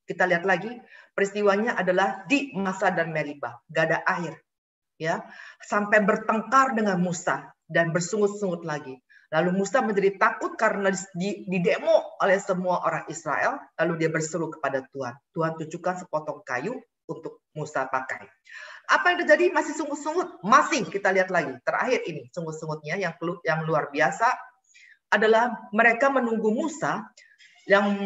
Kita lihat lagi, peristiwanya adalah di Masa dan Meribah, gak ada air, ya. Sampai bertengkar dengan Musa dan bersungut-sungut lagi. Lalu Musa menjadi takut karena didemo oleh semua orang Israel. Lalu dia berseru kepada Tuhan. Tuhan tunjukkan sepotong kayu untuk Musa pakai. Apa yang terjadi? Masih sungut-sungut? Masih. Kita lihat lagi. Terakhir ini, sungut-sungutnya yang luar biasa adalah mereka menunggu Musa yang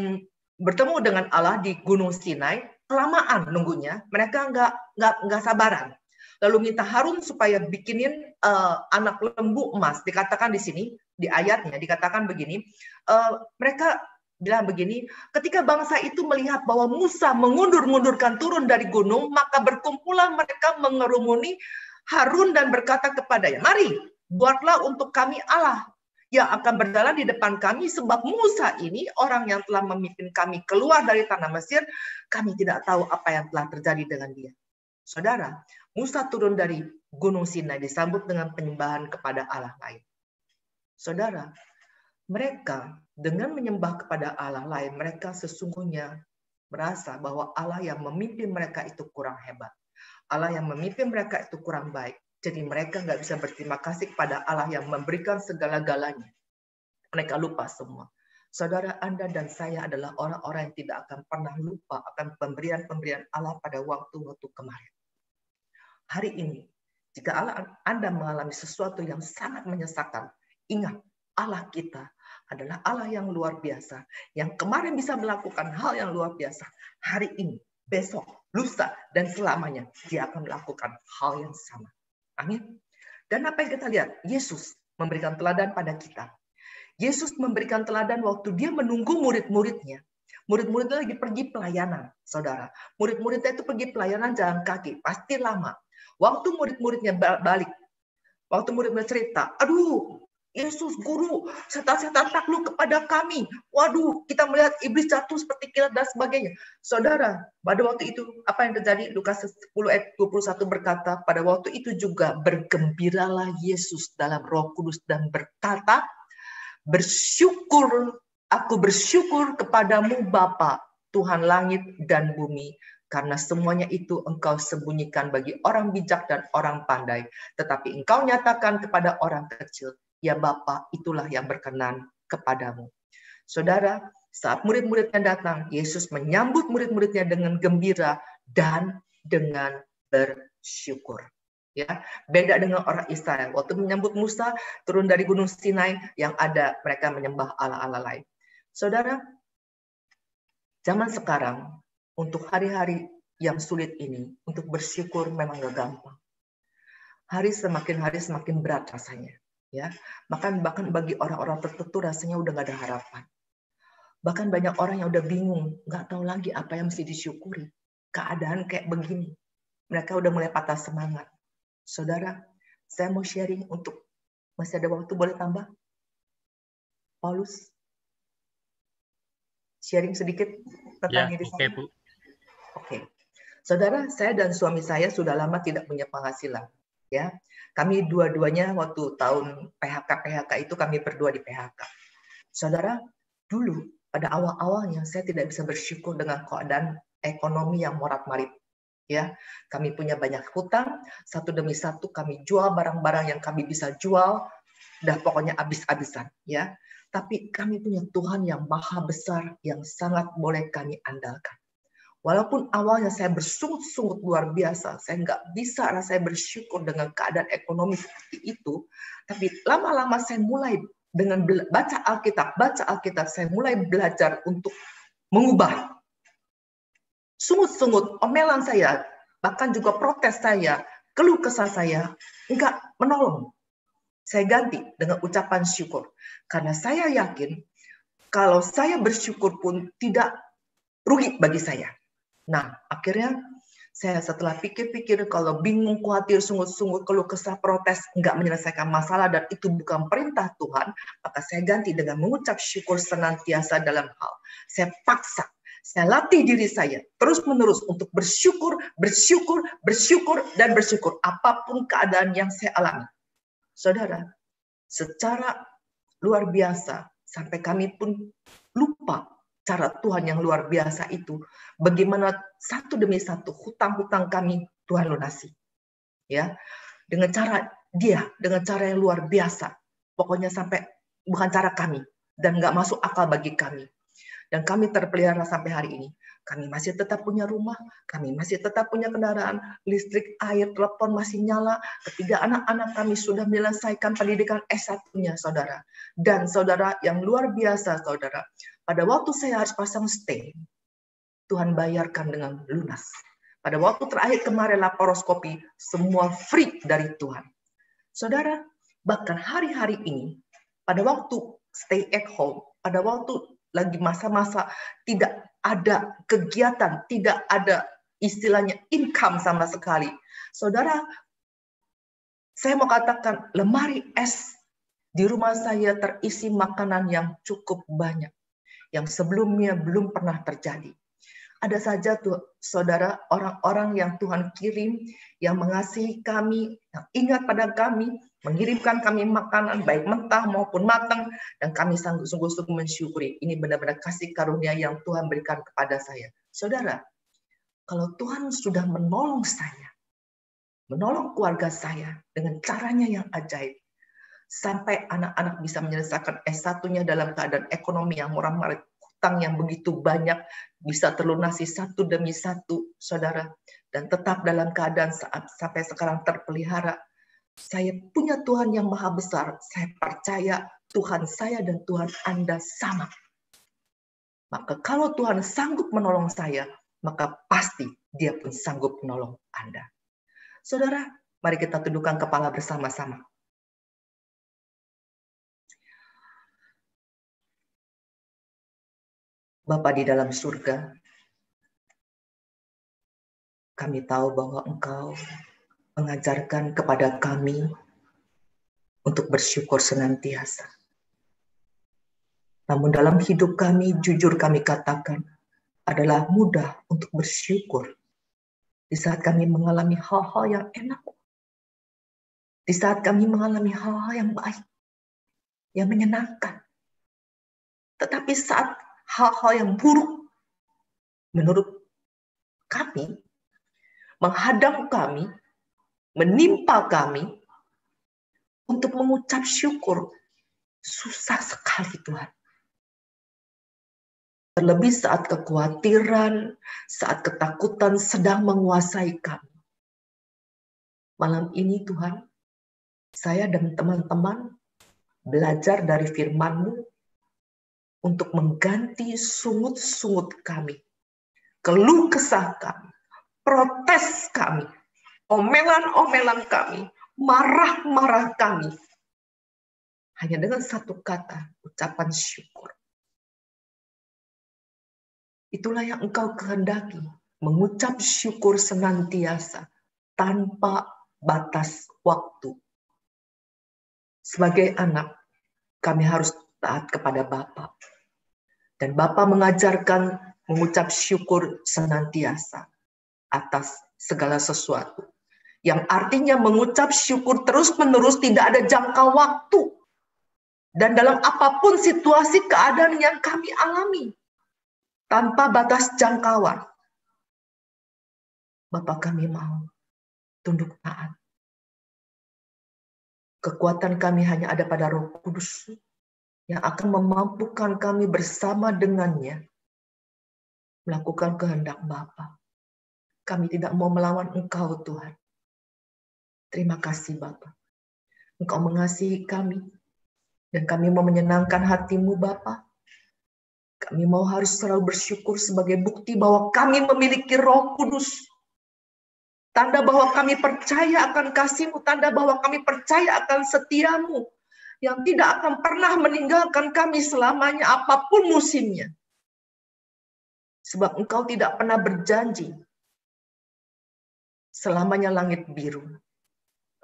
bertemu dengan Allah di Gunung Sinai. Kelamaan nunggunya. Mereka nggak sabaran. Lalu minta Harun supaya bikinin anak lembu emas. Dikatakan di sini, di ayatnya, dikatakan begini. Mereka bilang begini, ketika bangsa itu melihat bahwa Musa mengundur-ngundurkan turun dari gunung, maka berkumpulan mereka mengerumuni Harun dan berkata kepadanya, mari buatlah untuk kami Allah yang akan berjalan di depan kami, sebab Musa ini orang yang telah memimpin kami keluar dari tanah Mesir, kami tidak tahu apa yang telah terjadi dengan dia. Saudara, Musa turun dari Gunung Sinai disambut dengan penyembahan kepada Allah lain. Saudara, mereka dengan menyembah kepada Allah lain, mereka sesungguhnya merasa bahwa Allah yang memimpin mereka itu kurang hebat. Allah yang memimpin mereka itu kurang baik. Jadi mereka nggak bisa berterima kasih kepada Allah yang memberikan segala-galanya. Mereka lupa semua. Saudara, Anda dan saya adalah orang-orang yang tidak akan pernah lupa akan pemberian-pemberian Allah pada waktu-waktu kemarin. Hari ini, jika Anda mengalami sesuatu yang sangat menyesakan, ingat, Allah kita adalah Allah yang luar biasa, yang kemarin bisa melakukan hal yang luar biasa. Hari ini, besok, lusa, dan selamanya, dia akan melakukan hal yang sama. Amin. Dan apa yang kita lihat? Yesus memberikan teladan pada kita. Yesus memberikan teladan waktu dia menunggu murid-muridnya. Murid-muridnya lagi pergi pelayanan, saudara. Murid-muridnya itu pergi pelayanan jalan kaki, pasti lama. Waktu murid-muridnya balik, waktu murid-murid cerita, aduh, Yesus, Guru, setan-setan takluk kepada kami. Waduh, kita melihat iblis jatuh seperti kilat dan sebagainya. Saudara, pada waktu itu, apa yang terjadi? Lukas 10 ayat 21 berkata, pada waktu itu juga bergembiralah Yesus dalam Roh Kudus dan berkata, bersyukur, aku bersyukur kepadamu Bapa, Tuhan langit dan bumi, karena semuanya itu Engkau sembunyikan bagi orang bijak dan orang pandai, tetapi Engkau nyatakan kepada orang kecil. Ya Bapa, itulah yang berkenan kepadamu. Saudara, saat murid-muridnya datang, Yesus menyambut murid-muridnya dengan gembira dan dengan bersyukur. Ya, beda dengan orang Israel. Waktu menyambut Musa turun dari Gunung Sinai, yang ada mereka menyembah Allah-Allah lain. Saudara, zaman sekarang untuk hari-hari yang sulit ini, untuk bersyukur memang gak gampang. Hari semakin berat rasanya. Ya, bahkan bagi orang-orang tertentu rasanya udah gak ada harapan. Bahkan banyak orang yang udah bingung, gak tahu lagi apa yang mesti disyukuri. Keadaan kayak begini, mereka udah mulai patah semangat. Saudara, saya mau sharing untuk, masih ada waktu, boleh tambah? Paulus, sharing sedikit tentang diri saya. Bu. Oke. Saudara, saya dan suami saya sudah lama tidak punya penghasilan. Ya, kami dua-duanya waktu tahun PHK itu kami berdua di PHK. Saudara, dulu pada awal-awalnya saya tidak bisa bersyukur dengan keadaan ekonomi yang morat-marit. Ya, kami punya banyak hutang, satu demi satu kami jual barang-barang yang kami bisa jual, dah pokoknya habis-habisan. Ya, tapi kami punya Tuhan yang maha besar yang sangat boleh kami andalkan. Walaupun awalnya saya bersungut-sungut luar biasa, saya nggak bisa rasanya bersyukur dengan keadaan ekonomi seperti itu, tapi lama-lama saya mulai dengan baca Alkitab, saya mulai belajar untuk mengubah sungut-sungut, omelan saya, bahkan juga protes saya, keluh kesah saya, enggak menolong. Saya ganti dengan ucapan syukur. Karena saya yakin, kalau saya bersyukur pun tidak rugi bagi saya. Nah, akhirnya saya setelah pikir-pikir, kalau bingung, khawatir, sungut-sungut, keluh kesah, protes, enggak menyelesaikan masalah, dan itu bukan perintah Tuhan, maka saya ganti dengan mengucap syukur senantiasa dalam hal. Saya paksa. Saya latih diri saya terus-menerus untuk bersyukur, dan bersyukur apapun keadaan yang saya alami. Saudara, secara luar biasa, sampai kami pun lupa cara Tuhan yang luar biasa itu, bagaimana satu demi satu hutang-hutang kami Tuhan lunasi. Ya, dengan cara Dia, dengan cara yang luar biasa. Pokoknya sampai bukan cara kami dan nggak masuk akal bagi kami. Dan kami terpelihara sampai hari ini. Kami masih tetap punya rumah, kami masih tetap punya kendaraan, listrik, air, telepon masih nyala. Ketiga anak-anak kami sudah menyelesaikan pendidikan S1-nya, saudara. Dan saudara yang luar biasa, saudara, pada waktu saya harus pasang stay, Tuhan bayarkan dengan lunas. Pada waktu terakhir kemarin laparoskopi, semua free dari Tuhan. Saudara, bahkan hari-hari ini, pada waktu stay at home, pada waktu lagi masa-masa tidak ada kegiatan, tidak ada istilahnya income sama sekali. Saudara, saya mau katakan lemari es di rumah saya terisi makanan yang cukup banyak, yang sebelumnya belum pernah terjadi. Ada saja tuh saudara orang-orang yang Tuhan kirim, yang mengasihi kami, yang ingat pada kami, mengirimkan kami makanan baik mentah maupun matang, dan kami sungguh-sungguh mensyukuri. Ini benar-benar kasih karunia yang Tuhan berikan kepada saya. Saudara, kalau Tuhan sudah menolong saya, menolong keluarga saya dengan caranya yang ajaib, sampai anak-anak bisa menyelesaikan S1-nya dalam keadaan ekonomi yang murah-murah, hutang yang begitu banyak bisa terlunasi satu demi satu, saudara, dan tetap dalam keadaan sampai sekarang terpelihara. Saya punya Tuhan yang maha besar. Saya percaya Tuhan saya dan Tuhan Anda sama. Maka kalau Tuhan sanggup menolong saya, maka pasti Dia pun sanggup menolong Anda. Saudara, mari kita tundukkan kepala bersama-sama. Bapa di dalam surga, kami tahu bahwa Engkau mengajarkan kepada kami untuk bersyukur senantiasa. Namun dalam hidup kami, jujur kami katakan, adalah mudah untuk bersyukur di saat kami mengalami hal-hal yang enak, di saat kami mengalami hal-hal yang baik, yang menyenangkan. Tetapi saat hal-hal yang buruk menurut kami, menghadang kami, menimpa kami, untuk mengucap syukur susah sekali Tuhan. Terlebih saat kekhawatiran, saat ketakutan sedang menguasai kami. Malam ini Tuhan, saya dan teman-teman belajar dari firman-Mu untuk mengganti sungut-sungut kami, keluh kesah kami, protes kami, omelan-omelan kami, marah-marah kami. Hanya dengan satu kata, ucapan syukur. Itulah yang Engkau kehendaki, mengucap syukur senantiasa, tanpa batas waktu. Sebagai anak, kami harus taat kepada Bapa. Dan Bapa mengajarkan mengucap syukur senantiasa atas segala sesuatu. Yang artinya mengucap syukur terus-menerus, tidak ada jangka waktu. Dan dalam apapun situasi keadaan yang kami alami, tanpa batas jangkauan, Bapa kami mau tunduk taat. Kekuatan kami hanya ada pada Roh Kudus yang akan memampukan kami bersama dengannya melakukan kehendak Bapa. Kami tidak mau melawan Engkau, Tuhan. Terima kasih, Bapa. Engkau mengasihi kami, dan kami mau menyenangkan hati-Mu, Bapa. Kami mau harus selalu bersyukur sebagai bukti bahwa kami memiliki Roh Kudus. Tanda bahwa kami percaya akan kasih-Mu, tanda bahwa kami percaya akan setia-Mu, yang tidak akan pernah meninggalkan kami selamanya, apapun musimnya. Sebab Engkau tidak pernah berjanji selamanya langit biru.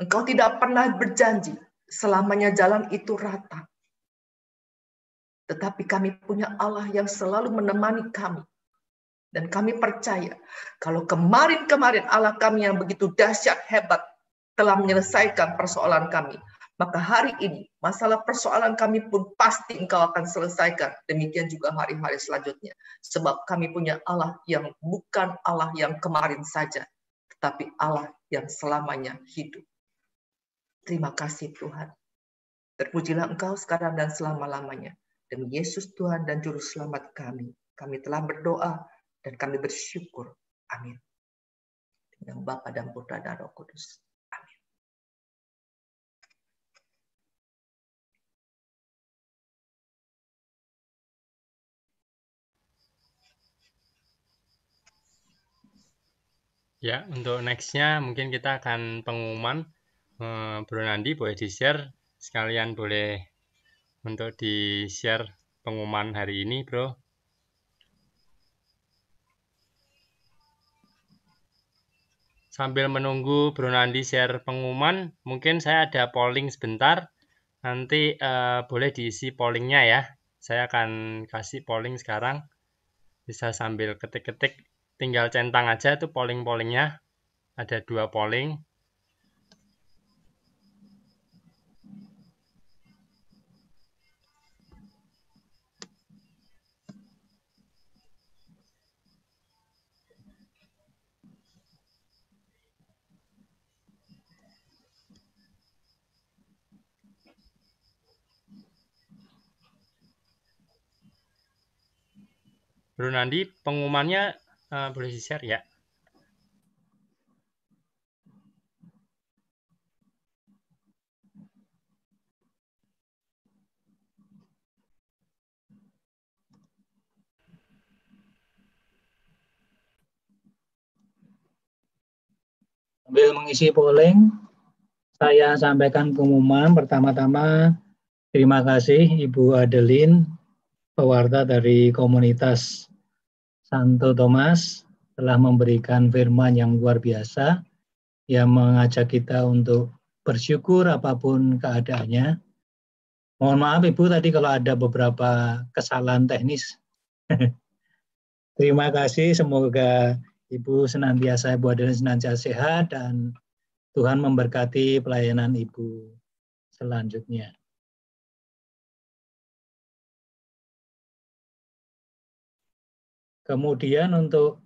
Engkau tidak pernah berjanji selamanya jalan itu rata. Tetapi kami punya Allah yang selalu menemani kami. Dan kami percaya kalau kemarin-kemarin Allah kami yang begitu dahsyat hebat telah menyelesaikan persoalan kami, maka hari ini masalah persoalan kami pun pasti Engkau akan selesaikan. Demikian juga hari-hari selanjutnya. Sebab kami punya Allah yang bukan Allah yang kemarin saja, tetapi Allah yang selamanya hidup. Terima kasih Tuhan. Terpujilah Engkau sekarang dan selama-lamanya. Demi Yesus Tuhan dan Juru Selamat kami. Kami telah berdoa dan kami bersyukur. Amin. Dengan Bapa dan Putra dan Roh Kudus. Amin. Ya, untuk nextnya mungkin kita akan pengumuman. Bro Nandi boleh di-share, sekalian boleh untuk di-share pengumuman hari ini, Bro. Sambil menunggu Bro Nandi share pengumuman, mungkin saya ada polling sebentar. Nanti boleh diisi pollingnya ya. Saya akan kasih polling sekarang. Bisa sambil ketik-ketik, tinggal centang aja tuh polling-pollingnya. Ada 2 polling. Bro Nandi, pengumumannya boleh di-share ya? Sambil mengisi polling, saya sampaikan pengumuman. Pertama-tama, terima kasih Ibu Adeline, pewarta dari komunitas Santo Thomas, telah memberikan firman yang luar biasa, yang mengajak kita untuk bersyukur apapun keadaannya. Mohon maaf Ibu tadi kalau ada beberapa kesalahan teknis. Terima kasih, semoga Ibu senantiasa, Ibu Adeline senantiasa sehat, dan Tuhan memberkati pelayanan Ibu selanjutnya. Kemudian untuk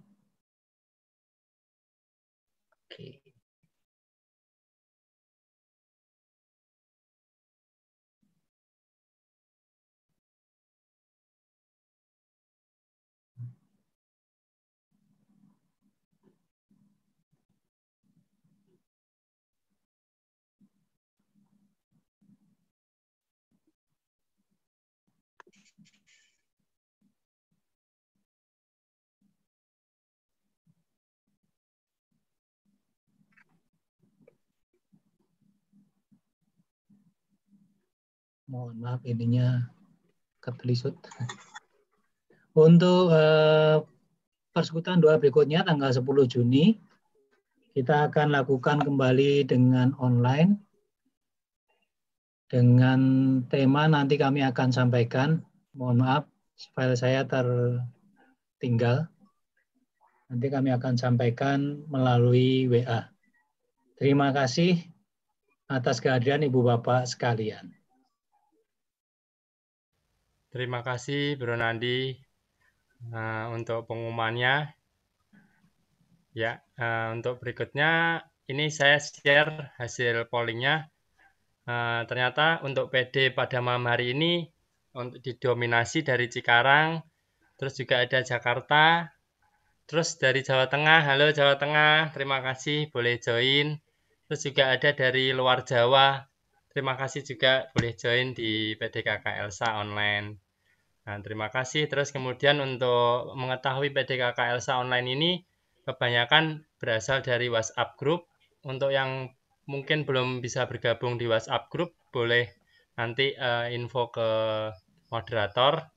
mohon maaf ininya ketelisut. Untuk persekutuan doa berikutnya tanggal 10 Juni kita akan lakukan kembali dengan online dengan tema nanti kami akan sampaikan. Mohon maaf file saya tertinggal. Nanti kami akan sampaikan melalui WA. Terima kasih atas kehadiran Ibu Bapak sekalian. Terima kasih Bro Nandi untuk pengumumannya. Ya, untuk berikutnya ini saya share hasil pollingnya. Ternyata untuk PD pada malam hari ini untuk didominasi dari Cikarang, terus juga ada Jakarta, terus dari Jawa Tengah. Halo Jawa Tengah, terima kasih boleh join. Terus juga ada dari luar Jawa. Terima kasih juga boleh join di PDKK Elsa online. Nah, terima kasih. Terus kemudian untuk mengetahui PDKK Elsa online ini kebanyakan berasal dari WhatsApp group. Untuk yang mungkin belum bisa bergabung di WhatsApp group, boleh nanti info ke moderator,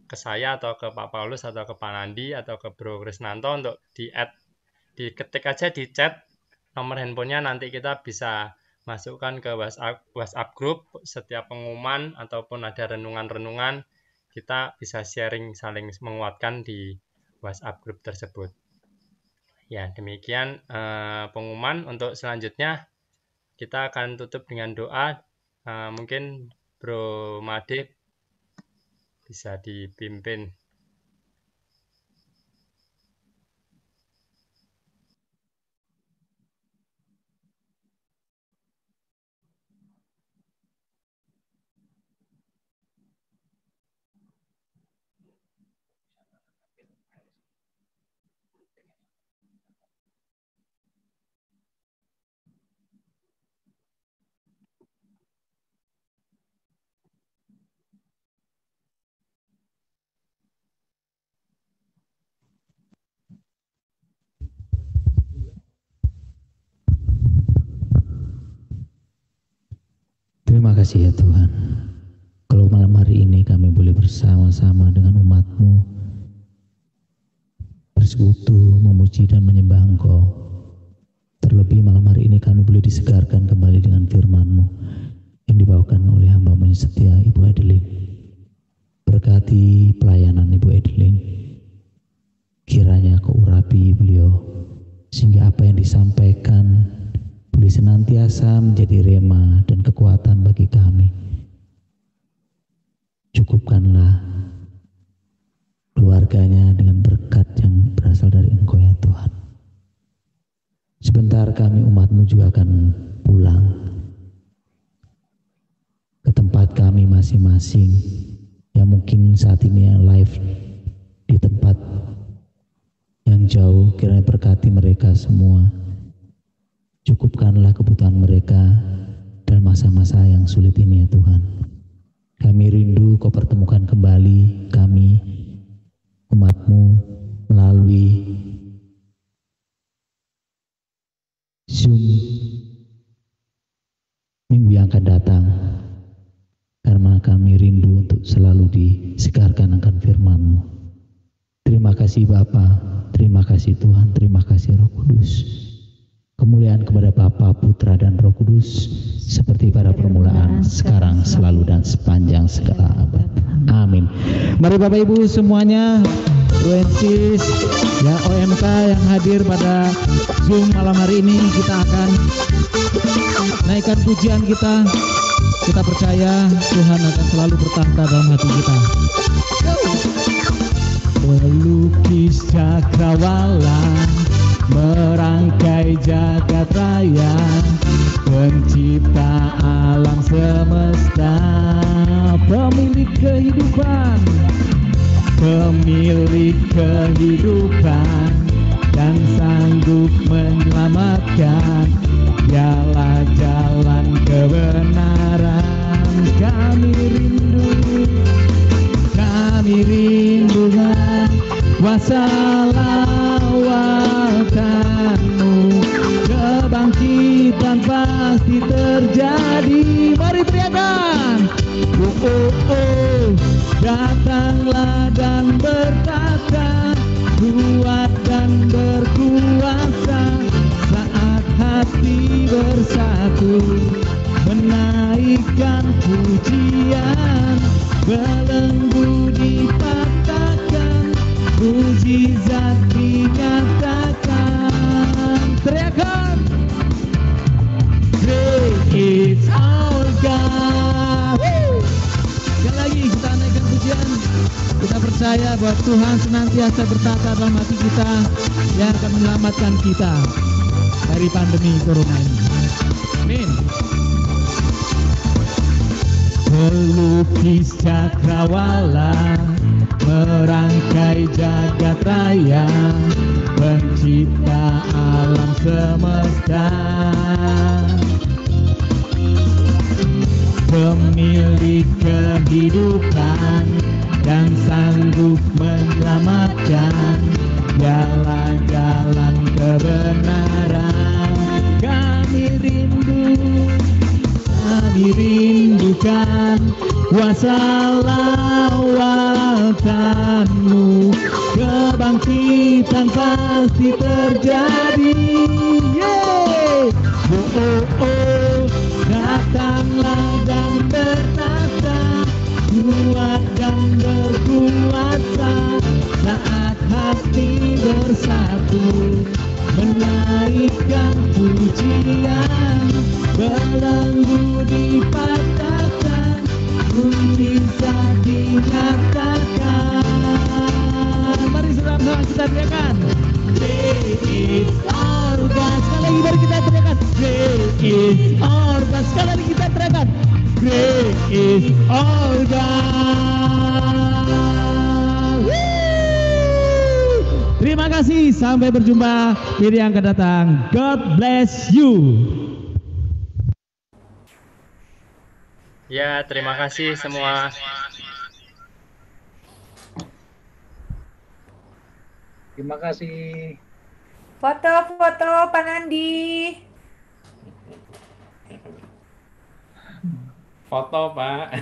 ke saya atau ke Pak Paulus atau ke Pak Nandi atau ke Bro Krisnanto untuk di-add, diketik aja di chat nomor handphonenya, nanti kita bisa masukkan ke WhatsApp group. Setiap pengumuman ataupun ada renungan-renungan, kita bisa sharing, saling menguatkan di WhatsApp group tersebut. Ya, demikian pengumuman. Untuk selanjutnya, kita akan tutup dengan doa. Mungkin Bro Made bisa dipimpin. Terima kasih ya Tuhan. Kalau malam hari ini kami boleh bersama-sama dengan umat-Mu bersekutu, memuji dan menyembah Engkau. Terlebih malam hari ini kami boleh disegarkan kembali dengan firman-Mu yang dibawakan oleh hamba-Mu yang setia Ibu Adeline. Berkati pelayanan Ibu Adeline. Kiranya Kau urapi beliau sehingga apa yang disampaikan boleh senantiasa menjadi rema dan kekuatan bagi kami. Cukupkanlah keluarganya dengan berkat yang berasal dari Engkau ya Tuhan. Sebentar kami umat-Mu juga akan pulang ke tempat kami masing-masing yang mungkin saat ini live di tempat yang jauh. Kiranya berkati mereka semua. Cukupkanlah kebutuhan mereka dalam masa-masa yang sulit ini ya Tuhan. Kami rindu Kau pertemukan kembali kami, umat-Mu, melalui Zoom minggu yang akan datang. Karena kami rindu untuk selalu disegarkan akan firman-Mu. Terima kasih Bapa, terima kasih Tuhan, terima kasih Roh Kudus. Kemuliaan kepada Bapa, Putra, dan Roh Kudus, seperti pada permulaan, sekarang, selalu, dan sepanjang segala abad. Amin. Mari Bapak Ibu semuanya, Bro Ensis, ya OMK yang hadir pada Zoom malam hari ini, kita akan naikkan pujian kita. Kita percaya Tuhan akan selalu bertahta dalam hati kita. pelukis cakrawala, merangkai jagat raya, pencipta alam semesta, pemilik kehidupan, dan sanggup menyelamatkan. Dialah jalan kebenaran. Kami rindukan kuasa lawatanmu, kebangkitan pasti terjadi. Mari teriakan, oh, oh, oh. Datanglah dan berkata, kuat dan berkuasa, saat hati bersatu menaikkan pujian, belenggu dipatahkan, mujizat dinyatakan. Teriakan, great is our God. Sekali lagi kita naikkan pujian. Kita percaya bahwa Tuhan senantiasa bertata dalam hati kita, yang akan menyelamatkan kita dari pandemi corona ini. Amin. Pelukis cakrawala, merangkai jagat raya, pencipta alam semesta, pemilik kehidupan dan sanggup menyelamatkan. Jalan-jalan kebenaran. Kami rindukan kuasa lawatanmu, kebangkitan pasti terjadi. Yeay! Oh, oh, oh. Datanglah dan bertata, kuat dan berkuasa, saat hati bersatu menaikkan pujian, belenggu dipatahkan, mujizat dinyatakan. Mari saudara-saudara kita teriakan, great is our God. Sekali lagi mari kita teriakan, great is our God. Sekali lagi kita teriakan, great is our God. Terima kasih, sampai berjumpa di yang akan datang. God bless you. Ya, terima kasih semua. Terima kasih. Foto-foto Pak Nandi. Foto, Pak.